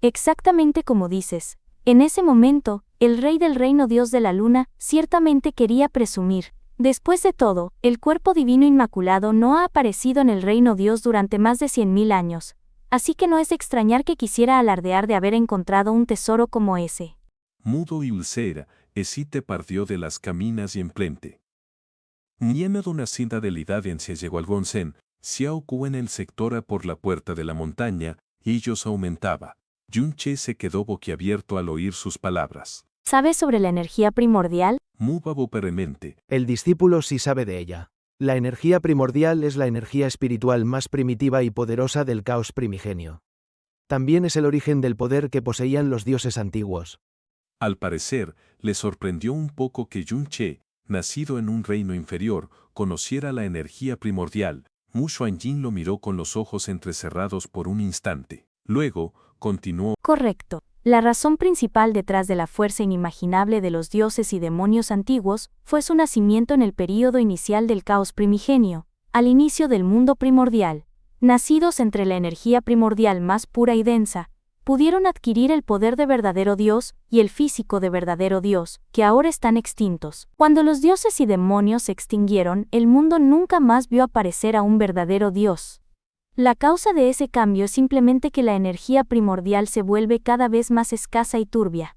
Exactamente como dices. En ese momento, el rey del reino Dios de la luna ciertamente quería presumir. Después de todo, el cuerpo divino inmaculado no ha aparecido en el reino Dios durante más de 100.000 años. Así que no es de extrañar que quisiera alardear de haber encontrado un tesoro como ese. Mudo y ulcera, esite partió de las caminas y emprente. Llena de una cinta de lidadencia llegó al Gonsen, Xiao Ku en el sector a por la puerta de la montaña, y ellos aumentaba. Yun-che se quedó boquiabierto al oír sus palabras. ¿Sabes sobre la energía primordial? Mu babó perremente. El discípulo sí sabe de ella. La energía primordial es la energía espiritual más primitiva y poderosa del caos primigenio. También es el origen del poder que poseían los dioses antiguos. Al parecer, le sorprendió un poco que Yun-che, nacido en un reino inferior, conociera la energía primordial. Mu Xuanyin lo miró con los ojos entrecerrados por un instante. Luego, continuó. Correcto. La razón principal detrás de la fuerza inimaginable de los dioses y demonios antiguos fue su nacimiento en el período inicial del caos primigenio, al inicio del mundo primordial. Nacidos entre la energía primordial más pura y densa, pudieron adquirir el poder de verdadero Dios y el físico de verdadero Dios, que ahora están extintos. Cuando los dioses y demonios se extinguieron, el mundo nunca más vio aparecer a un verdadero Dios. La causa de ese cambio es simplemente que la energía primordial se vuelve cada vez más escasa y turbia.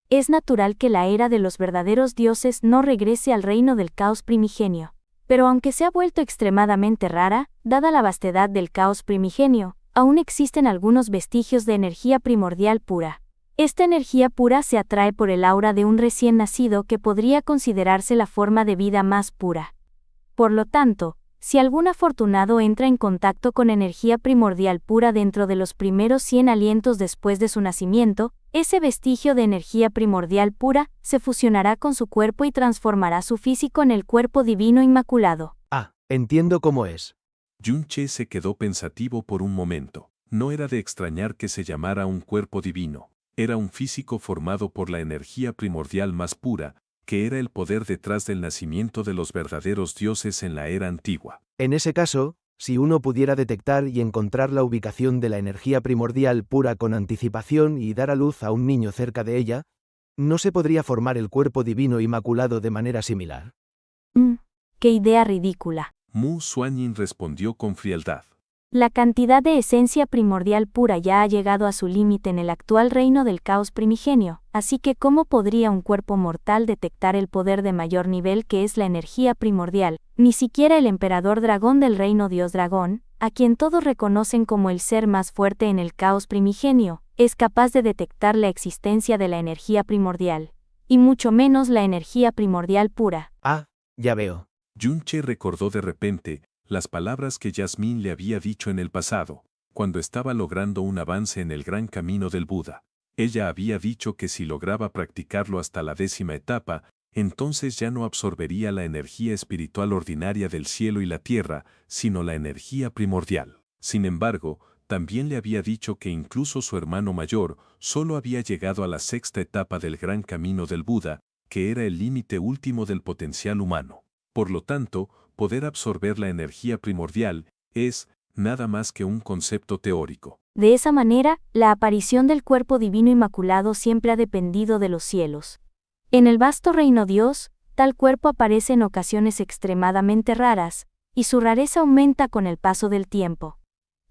Es natural que la era de los verdaderos dioses no regrese al reino del caos primigenio. Pero aunque se ha vuelto extremadamente rara, dada la vastedad del caos primigenio, aún existen algunos vestigios de energía primordial pura. Esta energía pura se atrae por el aura de un recién nacido que podría considerarse la forma de vida más pura. Por lo tanto, si algún afortunado entra en contacto con energía primordial pura dentro de los primeros 100 alientos después de su nacimiento, ese vestigio de energía primordial pura se fusionará con su cuerpo y transformará su físico en el cuerpo divino inmaculado. Ah, entiendo cómo es. Yun-che se quedó pensativo por un momento. No era de extrañar que se llamara un cuerpo divino. Era un físico formado por la energía primordial más pura, que era el poder detrás del nacimiento de los verdaderos dioses en la era antigua. En ese caso, si uno pudiera detectar y encontrar la ubicación de la energía primordial pura con anticipación y dar a luz a un niño cerca de ella, ¿no se podría formar el cuerpo divino inmaculado de manera similar? ¡Qué idea ridícula! Mu Xuanyin respondió con frialdad. La cantidad de esencia primordial pura ya ha llegado a su límite en el actual reino del caos primigenio, así que ¿cómo podría un cuerpo mortal detectar el poder de mayor nivel que es la energía primordial? Ni siquiera el emperador dragón del reino Dios Dragón, a quien todos reconocen como el ser más fuerte en el caos primigenio, es capaz de detectar la existencia de la energía primordial, y mucho menos la energía primordial pura. Ah, ya veo. Yun-che recordó de repente las palabras que Yasmín le había dicho en el pasado, cuando estaba logrando un avance en el gran camino del Buda. Ella había dicho que si lograba practicarlo hasta la 10ª etapa, entonces ya no absorbería la energía espiritual ordinaria del cielo y la tierra, sino la energía primordial. Sin embargo, también le había dicho que incluso su hermano mayor solo había llegado a la 6ª etapa del gran camino del Buda, que era el límite último del potencial humano. Por lo tanto, poder absorber la energía primordial es nada más que un concepto teórico. De esa manera, la aparición del cuerpo divino inmaculado siempre ha dependido de los cielos. En el vasto reino Dios, tal cuerpo aparece en ocasiones extremadamente raras, y su rareza aumenta con el paso del tiempo.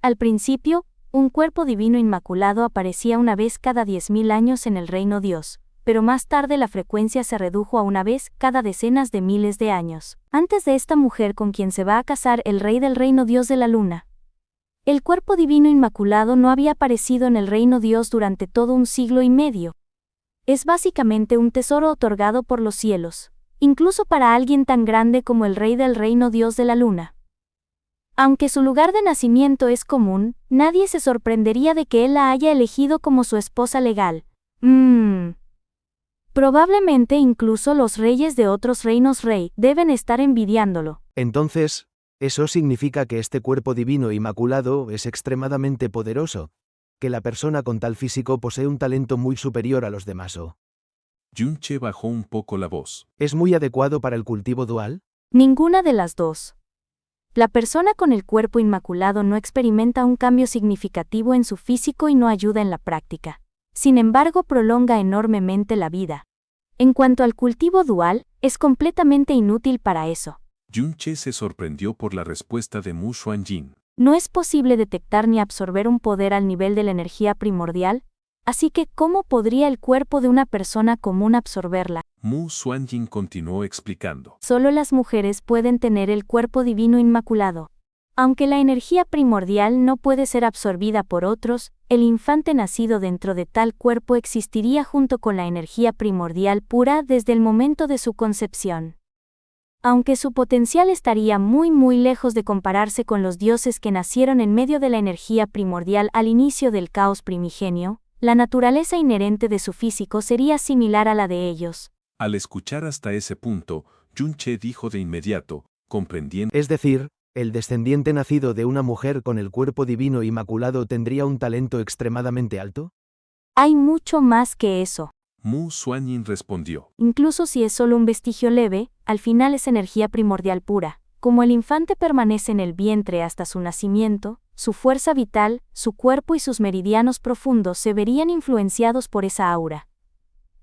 Al principio, un cuerpo divino inmaculado aparecía una vez cada 10.000 años en el reino Dios, pero más tarde la frecuencia se redujo a una vez cada decenas de miles de años. Antes de esta mujer con quien se va a casar el rey del reino Dios de la luna, el cuerpo divino inmaculado no había aparecido en el reino Dios durante todo un siglo y medio. es básicamente un tesoro otorgado por los cielos, incluso para alguien tan grande como el rey del reino dios de la luna. Aunque su lugar de nacimiento es común, nadie se sorprendería de que él la haya elegido como su esposa legal. Probablemente incluso los reyes de otros reinos rey deben estar envidiándolo. Entonces, eso significa que este cuerpo divino inmaculado es extremadamente poderoso, que la persona con tal físico posee un talento muy superior a los demás. Yunche bajó un poco la voz. ¿Es muy adecuado para el cultivo dual? Ninguna de las dos. La persona con el cuerpo inmaculado no experimenta un cambio significativo en su físico y no ayuda en la práctica. Sin embargo, prolonga enormemente la vida. En cuanto al cultivo dual, es completamente inútil para eso. Yunche se sorprendió por la respuesta de Mu Xuanjin. No es posible detectar ni absorber un poder al nivel de la energía primordial, así que ¿cómo podría el cuerpo de una persona común absorberla? Mu Xuanjin continuó explicando. Solo las mujeres pueden tener el cuerpo divino inmaculado. Aunque la energía primordial no puede ser absorbida por otros, el infante nacido dentro de tal cuerpo existiría junto con la energía primordial pura desde el momento de su concepción. Aunque su potencial estaría muy lejos de compararse con los dioses que nacieron en medio de la energía primordial al inicio del caos primigenio, la naturaleza inherente de su físico sería similar a la de ellos. Al escuchar hasta ese punto, Yunche dijo de inmediato, comprendiendo. Es decir, el descendiente nacido de una mujer con el cuerpo divino inmaculado tendría un talento extremadamente alto. Hay mucho más que eso. Mu Xuanjin respondió. Incluso si es solo un vestigio leve, al final es energía primordial pura. Como el infante permanece en el vientre hasta su nacimiento, su fuerza vital, su cuerpo y sus meridianos profundos se verían influenciados por esa aura.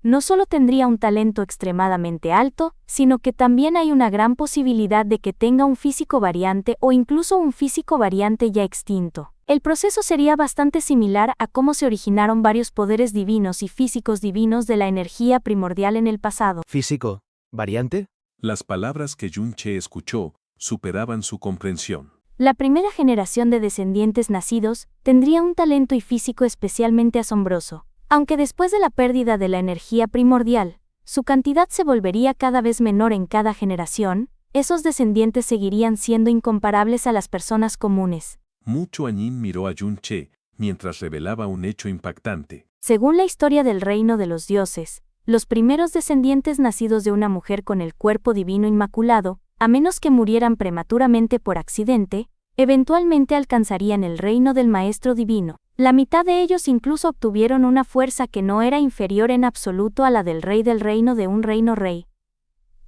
No solo tendría un talento extremadamente alto, sino que también hay una gran posibilidad de que tenga un físico variante o incluso un físico variante ya extinto. El proceso sería bastante similar a cómo se originaron varios poderes divinos y físicos divinos de la energía primordial en el pasado. ¿Físico? ¿Variante? Las palabras que Yunche escuchó superaban su comprensión. La primera generación de descendientes nacidos tendría un talento y físico especialmente asombroso. Aunque después de la pérdida de la energía primordial, su cantidad se volvería cada vez menor en cada generación, esos descendientes seguirían siendo incomparables a las personas comunes. Mu Xuanjin miró a Yunche, mientras revelaba un hecho impactante. Según la historia del reino de los dioses, los primeros descendientes nacidos de una mujer con el cuerpo divino inmaculado, a menos que murieran prematuramente por accidente, eventualmente alcanzarían el reino del Maestro Divino. La mitad de ellos incluso obtuvieron una fuerza que no era inferior en absoluto a la del rey del reino de un reino rey.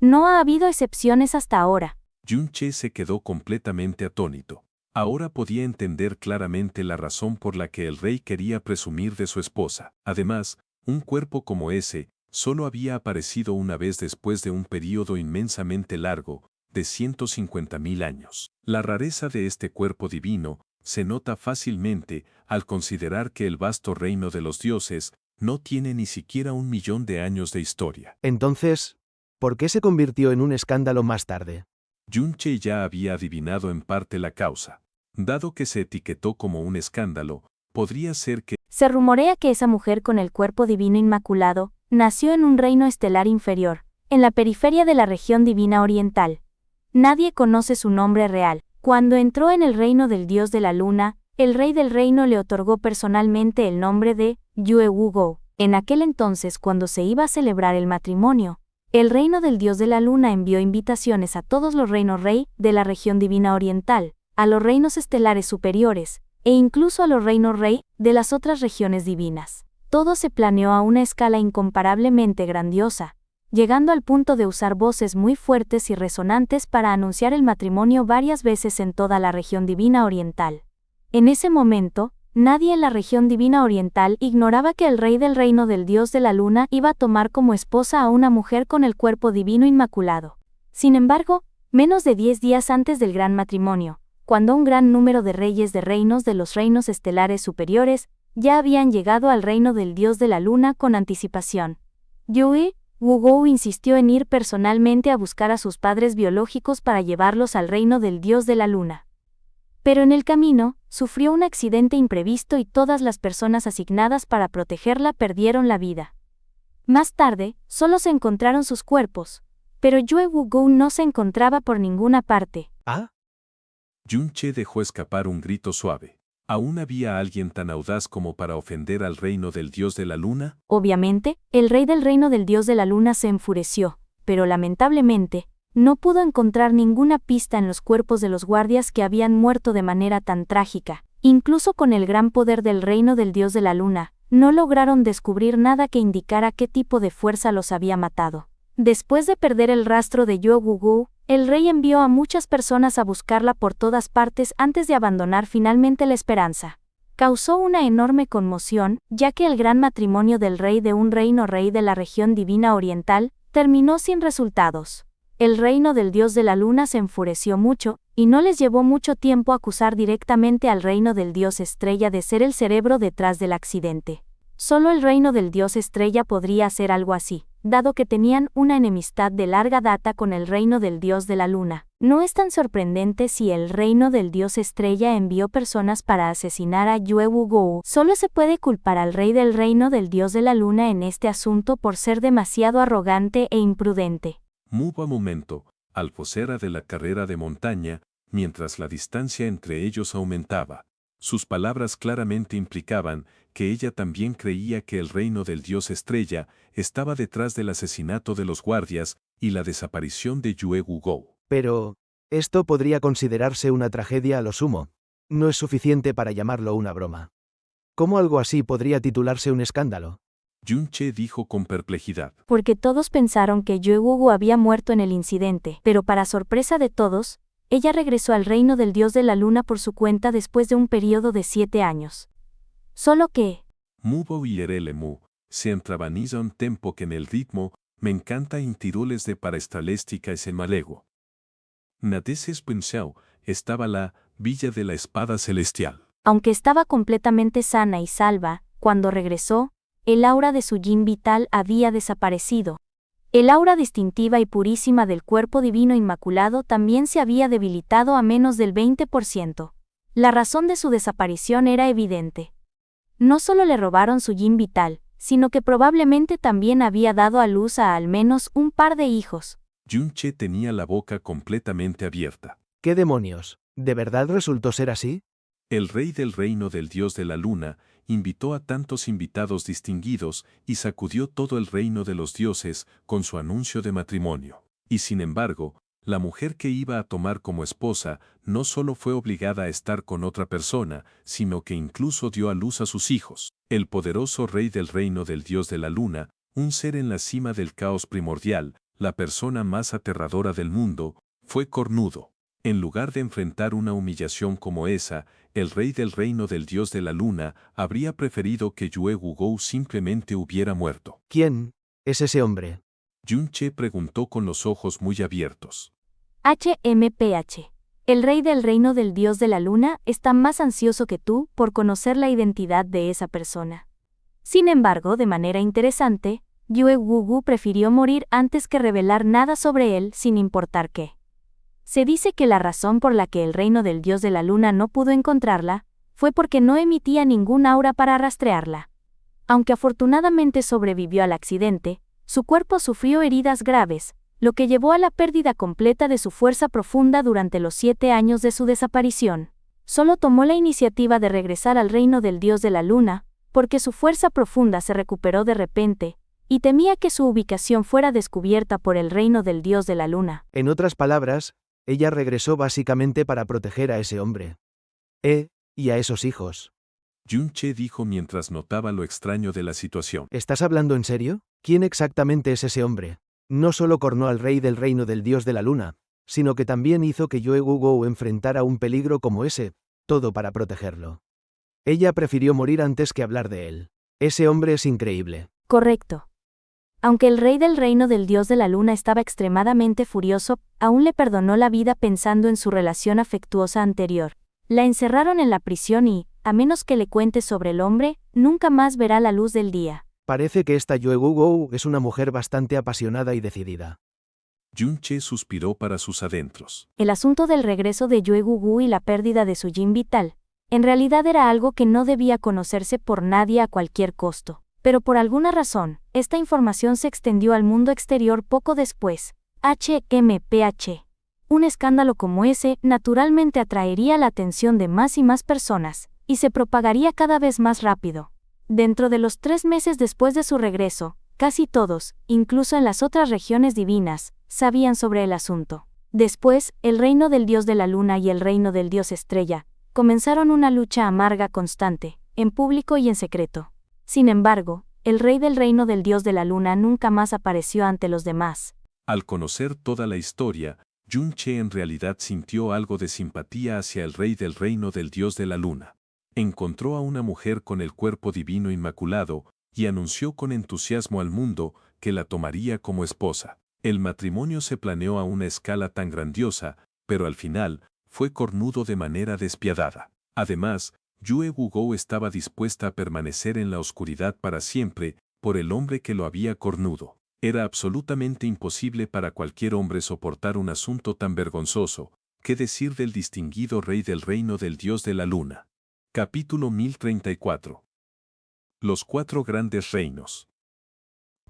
No ha habido excepciones hasta ahora. Yunche se quedó completamente atónito. Ahora podía entender claramente la razón por la que el rey quería presumir de su esposa. Además, un cuerpo como ese solo había aparecido una vez después de un período inmensamente largo, de 150.000 años. La rareza de este cuerpo divino se nota fácilmente al considerar que el vasto reino de los dioses no tiene ni siquiera 1.000.000 de años de historia. Entonces, ¿por qué se convirtió en un escándalo más tarde? Yunche ya había adivinado en parte la causa. Dado que se etiquetó como un escándalo, podría ser que se rumorea que esa mujer con el cuerpo divino inmaculado nació en un reino estelar inferior, en la periferia de la región divina oriental. Nadie conoce su nombre real. Cuando entró en el reino del dios de la luna, el rey del reino le otorgó personalmente el nombre de Yue Wu-Go. En aquel entonces, cuando se iba a celebrar el matrimonio, el reino del dios de la luna envió invitaciones a todos los reinos rey de la región divina oriental, a los reinos estelares superiores, e incluso a los reinos rey de las otras regiones divinas. Todo se planeó a una escala incomparablemente grandiosa, llegando al punto de usar voces muy fuertes y resonantes para anunciar el matrimonio varias veces en toda la región divina oriental. En ese momento, nadie en la región divina oriental ignoraba que el rey del reino del dios de la luna iba a tomar como esposa a una mujer con el cuerpo divino inmaculado. Sin embargo, menos de 10 días antes del gran matrimonio, cuando un gran número de reyes de reinos de los reinos estelares superiores ya habían llegado al reino del dios de la luna con anticipación, Yue Wu-Go insistió en ir personalmente a buscar a sus padres biológicos para llevarlos al reino del dios de la luna. Pero en el camino, sufrió un accidente imprevisto y todas las personas asignadas para protegerla perdieron la vida. Más tarde, solo se encontraron sus cuerpos, pero Yue Wugou no se encontraba por ninguna parte. ¿Ah? Yun-che dejó escapar un grito suave. ¿Aún había alguien tan audaz como para ofender al reino del dios de la luna? Obviamente, el rey del reino del dios de la luna se enfureció, pero lamentablemente, no pudo encontrar ninguna pista en los cuerpos de los guardias que habían muerto de manera tan trágica. Incluso con el gran poder del reino del dios de la luna, no lograron descubrir nada que indicara qué tipo de fuerza los había matado. Después de perder el rastro de Yue Wugou, el rey envió a muchas personas a buscarla por todas partes antes de abandonar finalmente la esperanza. Causó una enorme conmoción, ya que el gran matrimonio del rey de un reino rey de la región divina oriental terminó sin resultados. El reino del dios de la luna se enfureció mucho, y no les llevó mucho tiempo acusar directamente al reino del dios estrella de ser el cerebro detrás del accidente. Solo el reino del dios estrella podría hacer algo así, dado que tenían una enemistad de larga data con el reino del dios de la luna. No es tan sorprendente si el reino del dios estrella envió personas para asesinar a Yue Wugou. Solo se puede culpar al rey del reino del dios de la luna en este asunto por ser demasiado arrogante e imprudente. Muba momento, alfocera de la carrera de montaña, mientras la distancia entre ellos aumentaba. Sus palabras claramente implicaban que ella también creía que el reino del dios estrella estaba detrás del asesinato de los guardias y la desaparición de Yue Wugou. Pero, esto podría considerarse una tragedia a lo sumo. No es suficiente para llamarlo una broma. ¿Cómo algo así podría titularse un escándalo? Yun-che dijo con perplejidad. Porque todos pensaron que Yue Wugou había muerto en el incidente, pero para sorpresa de todos, ella regresó al reino del dios de la luna por su cuenta después de un periodo de 7 años. Solo que... Mubo y Erelemu, se entravaniza un tempo que en el ritmo, me encanta intirules de para estaléstica ese malego. Nadeses penseu, estaba la Villa de la Espada Celestial. Aunque estaba completamente sana y salva, cuando regresó, el aura de su yin vital había desaparecido. El aura distintiva y purísima del cuerpo divino inmaculado también se había debilitado a menos del 20%. La razón de su desaparición era evidente. No solo le robaron su yin vital, sino que probablemente también había dado a luz a al menos un par de hijos. Yun-che tenía la boca completamente abierta. ¿Qué demonios? ¿De verdad resultó ser así? El rey del reino del dios de la luna invitó a tantos invitados distinguidos y sacudió todo el reino de los dioses con su anuncio de matrimonio. Y sin embargo, la mujer que iba a tomar como esposa no solo fue obligada a estar con otra persona, sino que incluso dio a luz a sus hijos. El poderoso rey del reino del dios de la luna, un ser en la cima del caos primordial, la persona más aterradora del mundo, fue cornudo. En lugar de enfrentar una humillación como esa, el rey del reino del dios de la luna habría preferido que Yue Wugou simplemente hubiera muerto. ¿Quién es ese hombre? Yun-che preguntó con los ojos muy abiertos. HMPH. El rey del reino del dios de la luna está más ansioso que tú por conocer la identidad de esa persona. Sin embargo, de manera interesante, Yue Wugou prefirió morir antes que revelar nada sobre él sin importar qué. Se dice que la razón por la que el reino del dios de la luna no pudo encontrarla fue porque no emitía ningún aura para rastrearla. Aunque afortunadamente sobrevivió al accidente, su cuerpo sufrió heridas graves, lo que llevó a la pérdida completa de su fuerza profunda durante los 7 años de su desaparición. Solo tomó la iniciativa de regresar al reino del dios de la luna, porque su fuerza profunda se recuperó de repente, y temía que su ubicación fuera descubierta por el reino del dios de la luna. En otras palabras, ella regresó básicamente para proteger a ese hombre. Y a esos hijos. Yun-che dijo mientras notaba lo extraño de la situación. ¿Estás hablando en serio? ¿Quién exactamente es ese hombre? No solo cornó al rey del reino del dios de la luna, sino que también hizo que Yue Wugou enfrentara un peligro como ese, todo para protegerlo. Ella prefirió morir antes que hablar de él. Ese hombre es increíble. Correcto. Aunque el rey del reino del dios de la luna estaba extremadamente furioso, aún le perdonó la vida pensando en su relación afectuosa anterior. La encerraron en la prisión y, a menos que le cuente sobre el hombre, nunca más verá la luz del día. Parece que esta Yue Wugou es una mujer bastante apasionada y decidida. Yun-che suspiró para sus adentros. El asunto del regreso de Yue Wugou y la pérdida de su yin vital, en realidad era algo que no debía conocerse por nadie a cualquier costo. Pero por alguna razón, esta información se extendió al mundo exterior poco después. HMPH. Un escándalo como ese naturalmente atraería la atención de más y más personas, y se propagaría cada vez más rápido. Dentro de los 3 meses después de su regreso, casi todos, incluso en las otras regiones divinas, sabían sobre el asunto. Después, el reino del dios de la luna y el reino del dios estrella comenzaron una lucha amarga constante, en público y en secreto. Sin embargo, el rey del reino del dios de la luna nunca más apareció ante los demás. Al conocer toda la historia, Yun-che en realidad sintió algo de simpatía hacia el rey del reino del dios de la luna. Encontró a una mujer con el cuerpo divino inmaculado y anunció con entusiasmo al mundo que la tomaría como esposa. El matrimonio se planeó a una escala tan grandiosa, pero al final fue cornudo de manera despiadada. Además, Yue Wugou estaba dispuesta a permanecer en la oscuridad para siempre por el hombre que lo había cornudo. Era absolutamente imposible para cualquier hombre soportar un asunto tan vergonzoso. ¿Qué decir del distinguido rey del reino del dios de la luna? Capítulo 1034. Los 4 grandes reinos.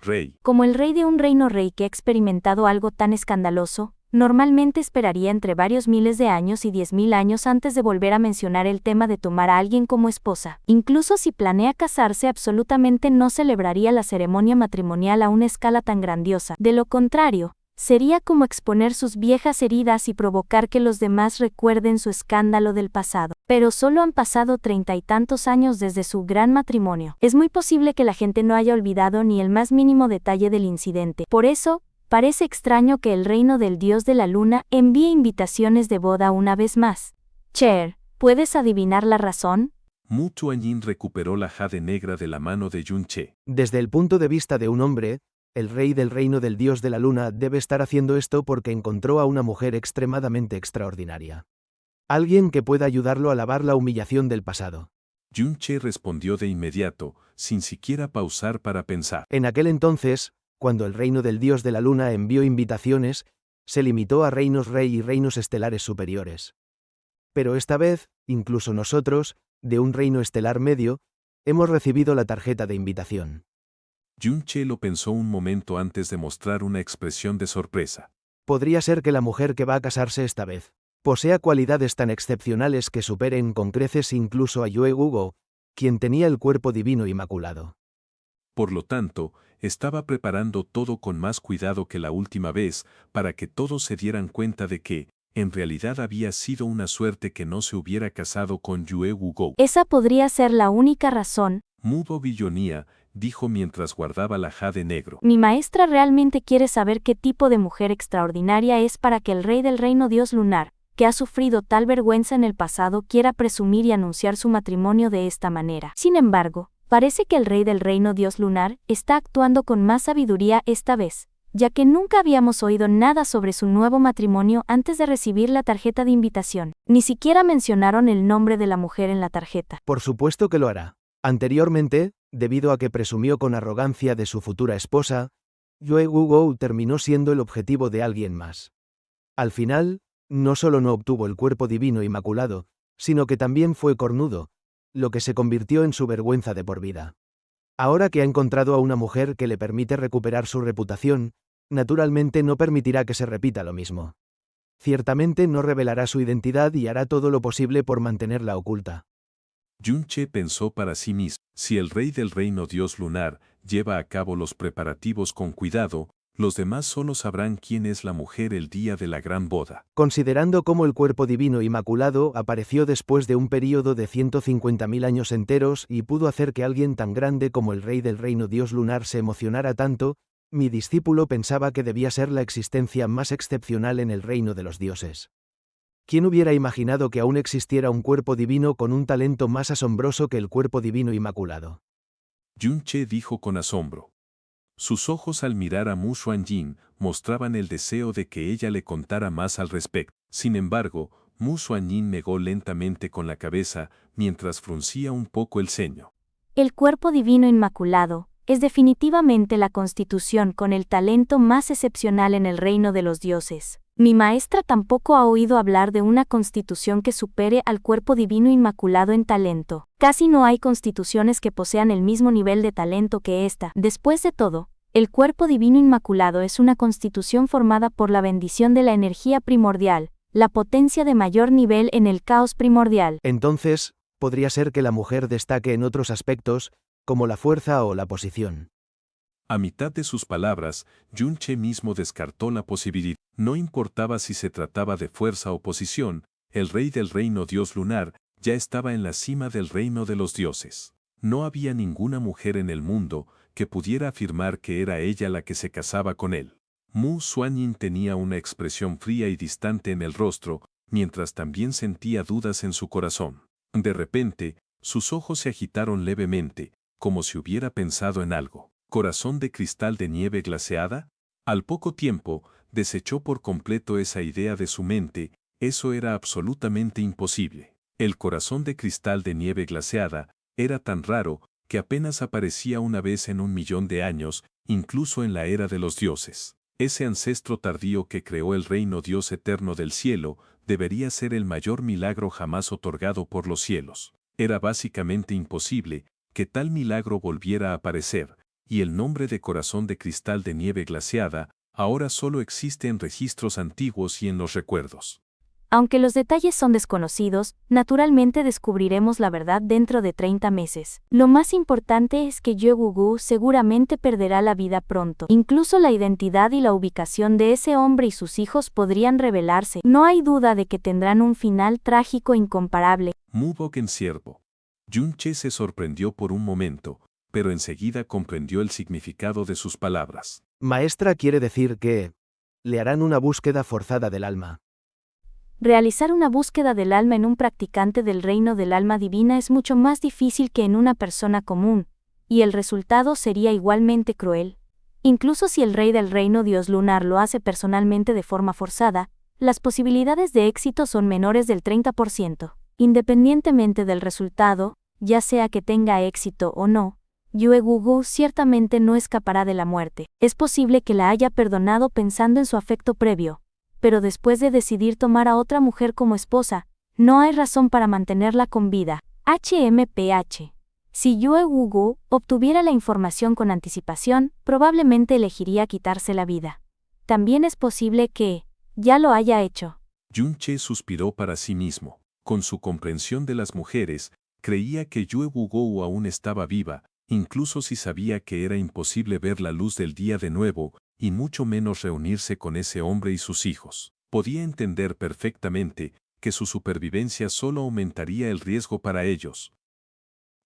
Rey. Como el rey de un reino rey que ha experimentado algo tan escandaloso, normalmente esperaría entre varios miles de años y 10.000 años antes de volver a mencionar el tema de tomar a alguien como esposa. Incluso si planea casarse, absolutamente no celebraría la ceremonia matrimonial a una escala tan grandiosa. De lo contrario, sería como exponer sus viejas heridas y provocar que los demás recuerden su escándalo del pasado. Pero solo han pasado 30 y tantos años desde su gran matrimonio. Es muy posible que la gente no haya olvidado ni el más mínimo detalle del incidente. Por eso, parece extraño que el reino del dios de la luna envíe invitaciones de boda una vez más. Cher, ¿puedes adivinar la razón? Mu Tuanyin recuperó la jade negra de la mano de Yun-che. Desde el punto de vista de un hombre, el rey del reino del dios de la luna debe estar haciendo esto porque encontró a una mujer extremadamente extraordinaria. Alguien que pueda ayudarlo a lavar la humillación del pasado. Yun-che respondió de inmediato, sin siquiera pausar para pensar. En aquel entonces, cuando el reino del dios de la luna envió invitaciones, se limitó a reinos rey y reinos estelares superiores. Pero esta vez, incluso nosotros, de un reino estelar medio, hemos recibido la tarjeta de invitación. Yun-che lo pensó un momento antes de mostrar una expresión de sorpresa. Podría ser que la mujer que va a casarse esta vez posea cualidades tan excepcionales que superen con creces incluso a Yue Wugou, quien tenía el cuerpo divino inmaculado. Por lo tanto, estaba preparando todo con más cuidado que la última vez, para que todos se dieran cuenta de que, en realidad había sido una suerte que no se hubiera casado con Yue Wugou. Esa podría ser la única razón. Mudo Billonía, dijo mientras guardaba la jade negro. Mi maestra realmente quiere saber qué tipo de mujer extraordinaria es para que el rey del reino dios lunar, que ha sufrido tal vergüenza en el pasado, quiera presumir y anunciar su matrimonio de esta manera. Sin embargo, parece que el rey del reino dios lunar está actuando con más sabiduría esta vez, ya que nunca habíamos oído nada sobre su nuevo matrimonio antes de recibir la tarjeta de invitación. Ni siquiera mencionaron el nombre de la mujer en la tarjeta. Por supuesto que lo hará. Anteriormente, debido a que presumió con arrogancia de su futura esposa, Yue Wugou terminó siendo el objetivo de alguien más. Al final, no solo no obtuvo el cuerpo divino inmaculado, sino que también fue cornudo, lo que se convirtió en su vergüenza de por vida. Ahora que ha encontrado a una mujer que le permite recuperar su reputación, naturalmente no permitirá que se repita lo mismo. Ciertamente no revelará su identidad y hará todo lo posible por mantenerla oculta. Yun-che pensó para sí mismo, si el rey del reino dios lunar lleva a cabo los preparativos con cuidado, los demás solo sabrán quién es la mujer el día de la gran boda. Considerando cómo el cuerpo divino inmaculado apareció después de un período de 150.000 años enteros y pudo hacer que alguien tan grande como el rey del reino dios lunar se emocionara tanto, mi discípulo pensaba que debía ser la existencia más excepcional en el reino de los dioses. ¿Quién hubiera imaginado que aún existiera un cuerpo divino con un talento más asombroso que el cuerpo divino inmaculado? Yun-che dijo con asombro. Sus ojos al mirar a Mu Xuanyin mostraban el deseo de que ella le contara más al respecto. Sin embargo, Mu Xuanyin negó lentamente con la cabeza mientras fruncía un poco el ceño. El cuerpo divino inmaculado es definitivamente la constitución con el talento más excepcional en el reino de los dioses. Mi maestra tampoco ha oído hablar de una constitución que supere al cuerpo divino inmaculado en talento. Casi no hay constituciones que posean el mismo nivel de talento que esta. Después de todo, el cuerpo divino inmaculado es una constitución formada por la bendición de la energía primordial, la potencia de mayor nivel en el caos primordial. Entonces, podría ser que la mujer destaque en otros aspectos, como la fuerza o la posición. A mitad de sus palabras, Yun-che mismo descartó la posibilidad. No importaba si se trataba de fuerza o posición, el rey del reino dios lunar ya estaba en la cima del reino de los dioses. No había ninguna mujer en el mundo que pudiera afirmar que era ella la que se casaba con él. Mu Xuanyin tenía una expresión fría y distante en el rostro, mientras también sentía dudas en su corazón. De repente, sus ojos se agitaron levemente, como si hubiera pensado en algo. ¿Corazón de cristal de nieve glaseada? Al poco tiempo, desechó por completo esa idea de su mente, eso era absolutamente imposible. El corazón de cristal de nieve glaseada era tan raro que apenas aparecía una vez en 1.000.000 de años, incluso en la era de los dioses. Ese ancestro tardío que creó el reino Dios eterno del cielo debería ser el mayor milagro jamás otorgado por los cielos. Era básicamente imposible que tal milagro volviera a aparecer, y el nombre de corazón de cristal de nieve glaseada ahora solo existe en registros antiguos y en los recuerdos. Aunque los detalles son desconocidos, naturalmente descubriremos la verdad dentro de 30 meses. Lo más importante es que Yue Gugu seguramente perderá la vida pronto. Incluso la identidad y la ubicación de ese hombre y sus hijos podrían revelarse. No hay duda de que tendrán un final trágico incomparable. Mu Boken siervo. Yun-che se sorprendió por un momento, pero enseguida comprendió el significado de sus palabras. Maestra quiere decir que le harán una búsqueda forzada del alma. Realizar una búsqueda del alma en un practicante del reino del alma divina es mucho más difícil que en una persona común, y el resultado sería igualmente cruel. Incluso si el rey del reino dios lunar lo hace personalmente de forma forzada, las posibilidades de éxito son menores del 30%. Independientemente del resultado, ya sea que tenga éxito o no, Yue Gugu ciertamente no escapará de la muerte. Es posible que la haya perdonado pensando en su afecto previo, pero después de decidir tomar a otra mujer como esposa, no hay razón para mantenerla con vida. HMPH. Si Yue Gugu obtuviera la información con anticipación, probablemente elegiría quitarse la vida. También es posible que ya lo haya hecho. Yun-che suspiró para sí mismo. Con su comprensión de las mujeres, creía que Yue Gugu aún estaba viva, incluso si sabía que era imposible ver la luz del día de nuevo, y mucho menos reunirse con ese hombre y sus hijos. Podía entender perfectamente que su supervivencia solo aumentaría el riesgo para ellos.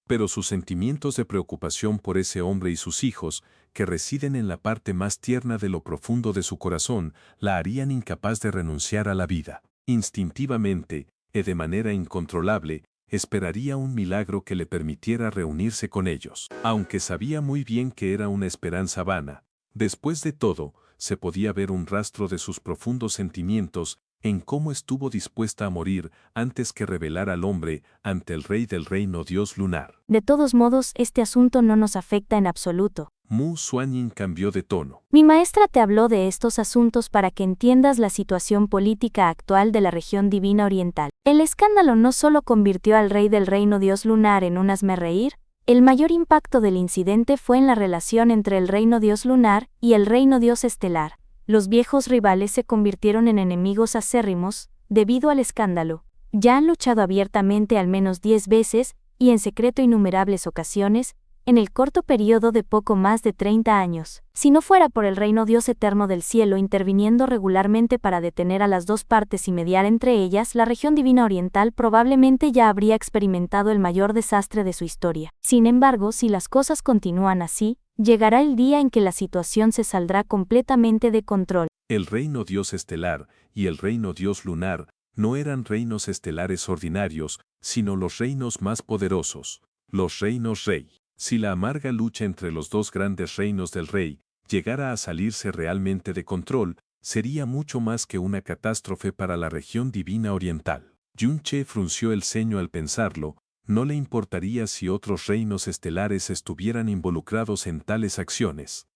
Pero sus sentimientos de preocupación por ese hombre y sus hijos, que residen en la parte más tierna de lo profundo de su corazón, la harían incapaz de renunciar a la vida. Instintivamente, y de manera incontrolable, esperaría un milagro que le permitiera reunirse con ellos. Aunque sabía muy bien que era una esperanza vana, después de todo, se podía ver un rastro de sus profundos sentimientos en cómo estuvo dispuesta a morir antes que revelar al hombre ante el rey del reino dios lunar. De todos modos, este asunto no nos afecta en absoluto. Mu Xuanyin cambió de tono. Mi maestra te habló de estos asuntos para que entiendas la situación política actual de la región divina oriental. El escándalo no solo convirtió al rey del reino dios lunar en un hazmerreír, el mayor impacto del incidente fue en la relación entre el reino dios lunar y el reino dios estelar. Los viejos rivales se convirtieron en enemigos acérrimos, debido al escándalo. Ya han luchado abiertamente al menos 10 veces, y en secreto innumerables ocasiones, en el corto periodo de poco más de 30 años. Si no fuera por el reino Dios eterno del cielo interviniendo regularmente para detener a las dos partes y mediar entre ellas, la región divina oriental probablemente ya habría experimentado el mayor desastre de su historia. Sin embargo, si las cosas continúan así, llegará el día en que la situación se saldrá completamente de control. El reino Dios estelar y el reino Dios lunar no eran reinos estelares ordinarios, sino los reinos más poderosos, los reinos rey. Si la amarga lucha entre los dos grandes reinos del rey llegara a salirse realmente de control, sería mucho más que una catástrofe para la región divina oriental. Yun-che frunció el ceño al pensarlo, no le importaría si otros reinos estelares estuvieran involucrados en tales acciones.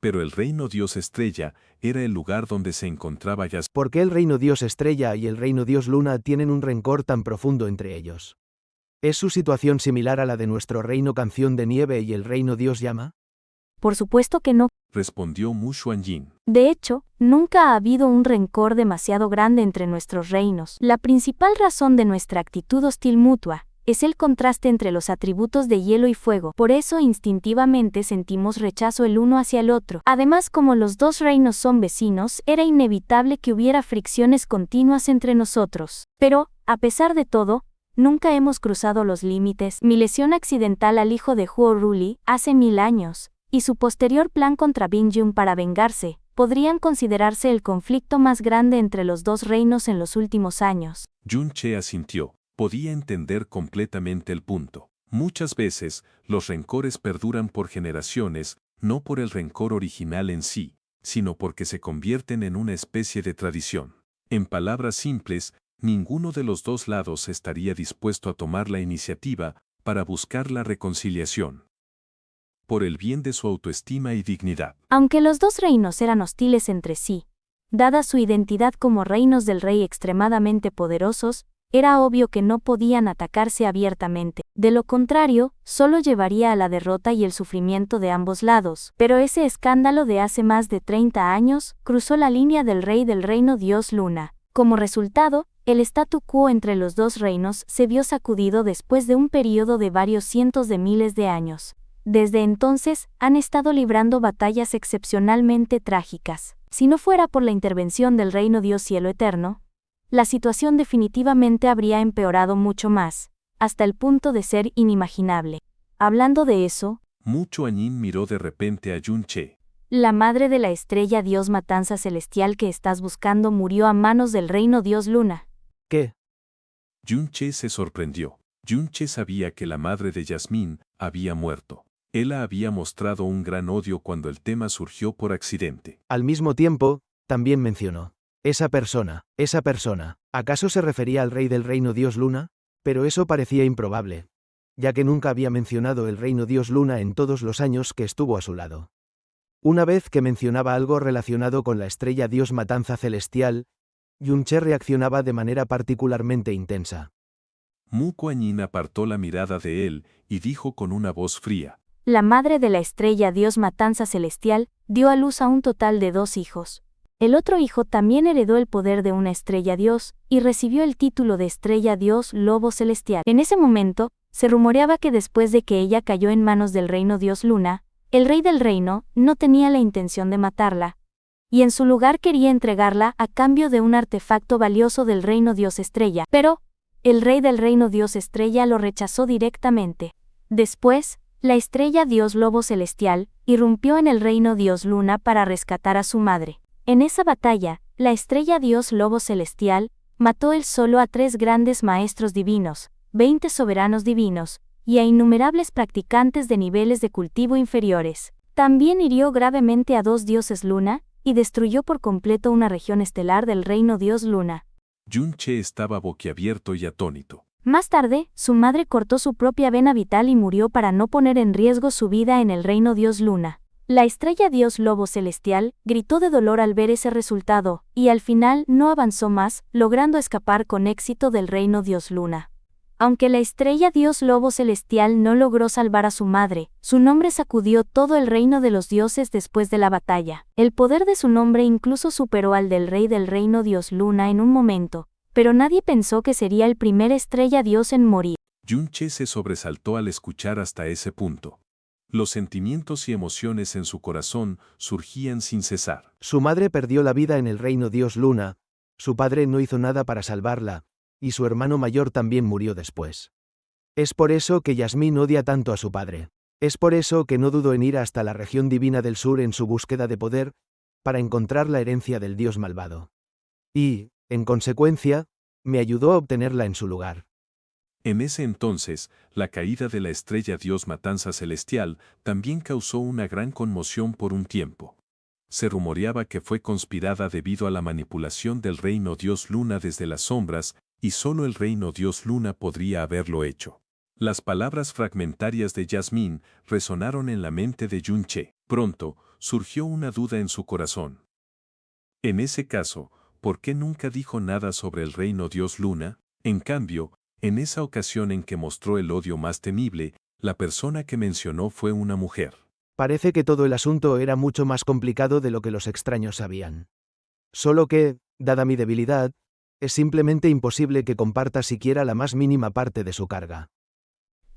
Pero el reino Dios Estrella era el lugar donde se encontraba Yasmín. ¿Por qué el reino Dios Estrella y el reino Dios Luna tienen un rencor tan profundo entre ellos? ¿Es su situación similar a la de nuestro reino Canción de Nieve y el reino Dios Llama? Por supuesto que no. Respondió Mu Xuanyin. De hecho, nunca ha habido un rencor demasiado grande entre nuestros reinos. La principal razón de nuestra actitud hostil mutua es el contraste entre los atributos de hielo y fuego. Por eso instintivamente sentimos rechazo el uno hacia el otro. Además, como los dos reinos son vecinos, era inevitable que hubiera fricciones continuas entre nosotros. Pero, a pesar de todo, nunca hemos cruzado los límites. Mi lesión accidental al hijo de Huo Ruli hace 1000 años, y su posterior plan contra Bingjun para vengarse, podrían considerarse el conflicto más grande entre los dos reinos en los últimos años. Yun Che asintió. Podía entender completamente el punto. Muchas veces, los rencores perduran por generaciones, no por el rencor original en sí, sino porque se convierten en una especie de tradición. En palabras simples, ninguno de los dos lados estaría dispuesto a tomar la iniciativa para buscar la reconciliación. Por el bien de su autoestima y dignidad. Aunque los dos reinos eran hostiles entre sí, dada su identidad como reinos del rey extremadamente poderosos, era obvio que no podían atacarse abiertamente. De lo contrario, solo llevaría a la derrota y el sufrimiento de ambos lados. Pero ese escándalo de hace más de 30 años cruzó la línea del rey del reino Dios Luna. Como resultado, el statu quo entre los dos reinos se vio sacudido después de un período de varios cientos de miles de años. Desde entonces, han estado librando batallas excepcionalmente trágicas. Si no fuera por la intervención del reino Dios Cielo Eterno, la situación definitivamente habría empeorado mucho más, hasta el punto de ser inimaginable. Hablando de eso, Mu Xuanyin miró de repente a Yun Che. La madre de la estrella Dios Matanza Celestial que estás buscando murió a manos del reino Dios Luna. ¿Qué? Yun Che se sorprendió. Yun Che sabía que la madre de Yasmín había muerto. Él la había mostrado un gran odio cuando el tema surgió por accidente. Al mismo tiempo, también mencionó. Esa persona. ¿Acaso se refería al rey del reino Dios Luna? Pero eso parecía improbable, ya que nunca había mencionado el reino Dios Luna en todos los años que estuvo a su lado. Una vez que mencionaba algo relacionado con la estrella Dios Matanza Celestial, Yun Che reaccionaba de manera particularmente intensa. Mu Xuanyin apartó la mirada de él y dijo con una voz fría. La madre de la estrella Dios Matanza Celestial dio a luz a un total de 2 hijos. El otro hijo también heredó el poder de una estrella Dios, y recibió el título de estrella Dios Lobo Celestial. En ese momento, se rumoreaba que después de que ella cayó en manos del reino Dios Luna, el rey del reino no tenía la intención de matarla, y en su lugar quería entregarla a cambio de un artefacto valioso del reino Dios Estrella. Pero, el rey del reino Dios Estrella lo rechazó directamente. Después, la estrella Dios Lobo Celestial irrumpió en el reino Dios Luna para rescatar a su madre. En esa batalla, la estrella Dios Lobo Celestial mató él solo a 3 grandes maestros divinos, 20 soberanos divinos, y a innumerables practicantes de niveles de cultivo inferiores. También hirió gravemente a 2 dioses Luna, y destruyó por completo una región estelar del reino Dios Luna. Yun Che estaba boquiabierto y atónito. Más tarde, su madre cortó su propia vena vital y murió para no poner en riesgo su vida en el reino Dios Luna. La estrella Dios Lobo Celestial gritó de dolor al ver ese resultado, y al final no avanzó más, logrando escapar con éxito del reino Dios Luna. Aunque la estrella Dios Lobo Celestial no logró salvar a su madre, su nombre sacudió todo el reino de los dioses después de la batalla. El poder de su nombre incluso superó al del rey del reino Dios Luna en un momento, pero nadie pensó que sería el primer estrella Dios en morir. Yun Che se sobresaltó al escuchar hasta ese punto. Los sentimientos y emociones en su corazón surgían sin cesar. Su madre perdió la vida en el reino Dios Luna, su padre no hizo nada para salvarla, y su hermano mayor también murió después. Es por eso que Yasmín odia tanto a su padre. Es por eso que no dudó en ir hasta la región divina del sur en su búsqueda de poder, para encontrar la herencia del dios malvado. Y, en consecuencia, me ayudó a obtenerla en su lugar. En ese entonces, la caída de la estrella Dios Matanza Celestial también causó una gran conmoción por un tiempo. Se rumoreaba que fue conspirada debido a la manipulación del reino Dios Luna desde las sombras, y solo el reino Dios Luna podría haberlo hecho. Las palabras fragmentarias de Yasmín resonaron en la mente de Yun Che. Pronto, surgió una duda en su corazón. En ese caso, ¿por qué nunca dijo nada sobre el reino dios Luna? En cambio, en esa ocasión en que mostró el odio más temible, la persona que mencionó fue una mujer. Parece que todo el asunto era mucho más complicado de lo que los extraños sabían. Solo que, dada mi debilidad, es simplemente imposible que comparta siquiera la más mínima parte de su carga.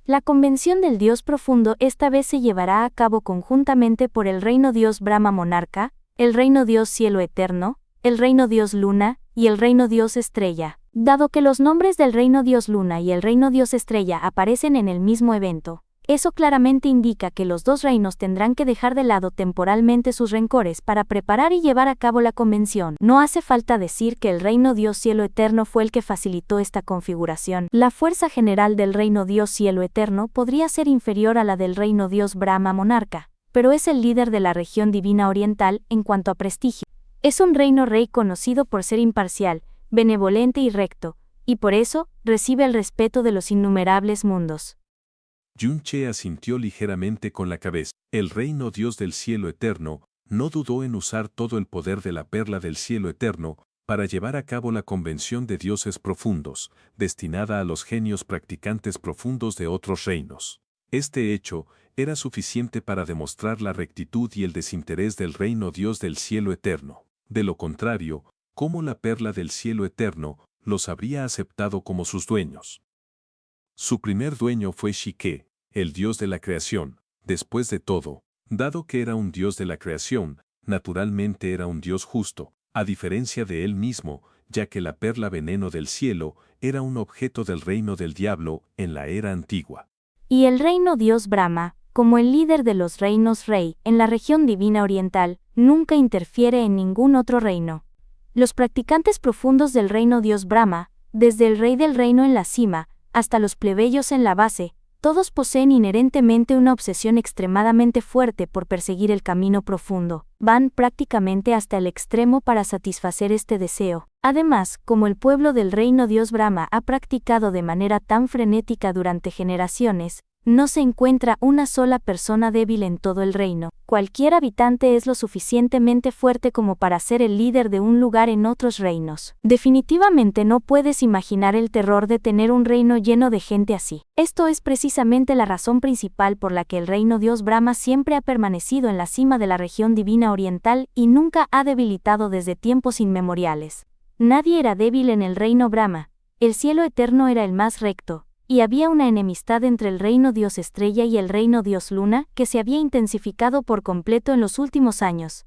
La convención del Dios Profundo esta vez se llevará a cabo conjuntamente por el Reino Dios Brahma Monarca, el Reino Dios Cielo Eterno, el Reino Dios Luna y el Reino Dios Estrella. Dado que los nombres del Reino Dios Luna y el Reino Dios Estrella aparecen en el mismo evento, eso claramente indica que los dos reinos tendrán que dejar de lado temporalmente sus rencores para preparar y llevar a cabo la convención. No hace falta decir que el Reino Dios Cielo Eterno fue el que facilitó esta configuración. La fuerza general del Reino Dios Cielo Eterno podría ser inferior a la del Reino Dios Brahma Monarca, pero es el líder de la región divina oriental en cuanto a prestigio. Es un reino rey conocido por ser imparcial, benevolente y recto, y por eso recibe el respeto de los innumerables mundos. Yun-che asintió ligeramente con la cabeza. El reino Dios del cielo eterno no dudó en usar todo el poder de la perla del cielo eterno para llevar a cabo la convención de dioses profundos, destinada a los genios practicantes profundos de otros reinos. Este hecho era suficiente para demostrar la rectitud y el desinterés del reino Dios del cielo eterno. De lo contrario, ¿cómo la perla del cielo eterno los habría aceptado como sus dueños? Su primer dueño fue Shike, el dios de la creación. Después de todo, dado que era un dios de la creación, naturalmente era un dios justo, a diferencia de él mismo, ya que la perla veneno del cielo era un objeto del reino del diablo en la era antigua. Y el reino Dios Brahma, como el líder de los reinos rey en la región divina oriental, nunca interfiere en ningún otro reino. Los practicantes profundos del reino Dios Brahma, desde el rey del reino en la cima, hasta los plebeyos en la base, todos poseen inherentemente una obsesión extremadamente fuerte por perseguir el camino profundo. Van prácticamente hasta el extremo para satisfacer este deseo. Además, como el pueblo del reino Dios Brahma ha practicado de manera tan frenética durante generaciones, no se encuentra una sola persona débil en todo el reino. Cualquier habitante es lo suficientemente fuerte como para ser el líder de un lugar en otros reinos. Definitivamente no puedes imaginar el terror de tener un reino lleno de gente así. Esto es precisamente la razón principal por la que el reino Dios Brahma siempre ha permanecido en la cima de la región divina oriental y nunca ha debilitado desde tiempos inmemoriales. Nadie era débil en el reino Brahma. El cielo eterno era el más recto, y había una enemistad entre el reino Dios Estrella y el reino Dios Luna que se había intensificado por completo en los últimos años.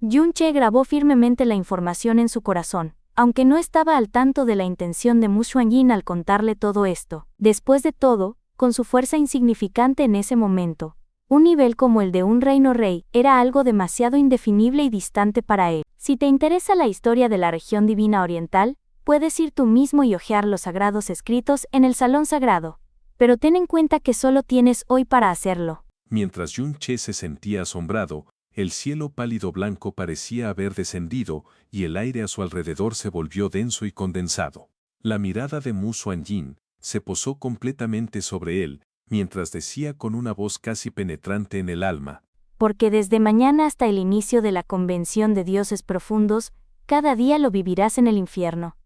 Yun-che grabó firmemente la información en su corazón, aunque no estaba al tanto de la intención de Mu Xuanyin al contarle todo esto. Después de todo, con su fuerza insignificante en ese momento, un nivel como el de un reino rey era algo demasiado indefinible y distante para él. Si te interesa la historia de la región divina oriental, puedes ir tú mismo y hojear los sagrados escritos en el salón sagrado, pero ten en cuenta que solo tienes hoy para hacerlo. Mientras Yun-che se sentía asombrado, el cielo pálido blanco parecía haber descendido y el aire a su alrededor se volvió denso y condensado. La mirada de Mu Xuanyin se posó completamente sobre él, mientras decía con una voz casi penetrante en el alma: porque desde mañana hasta el inicio de la convención de dioses profundos, cada día lo vivirás en el infierno.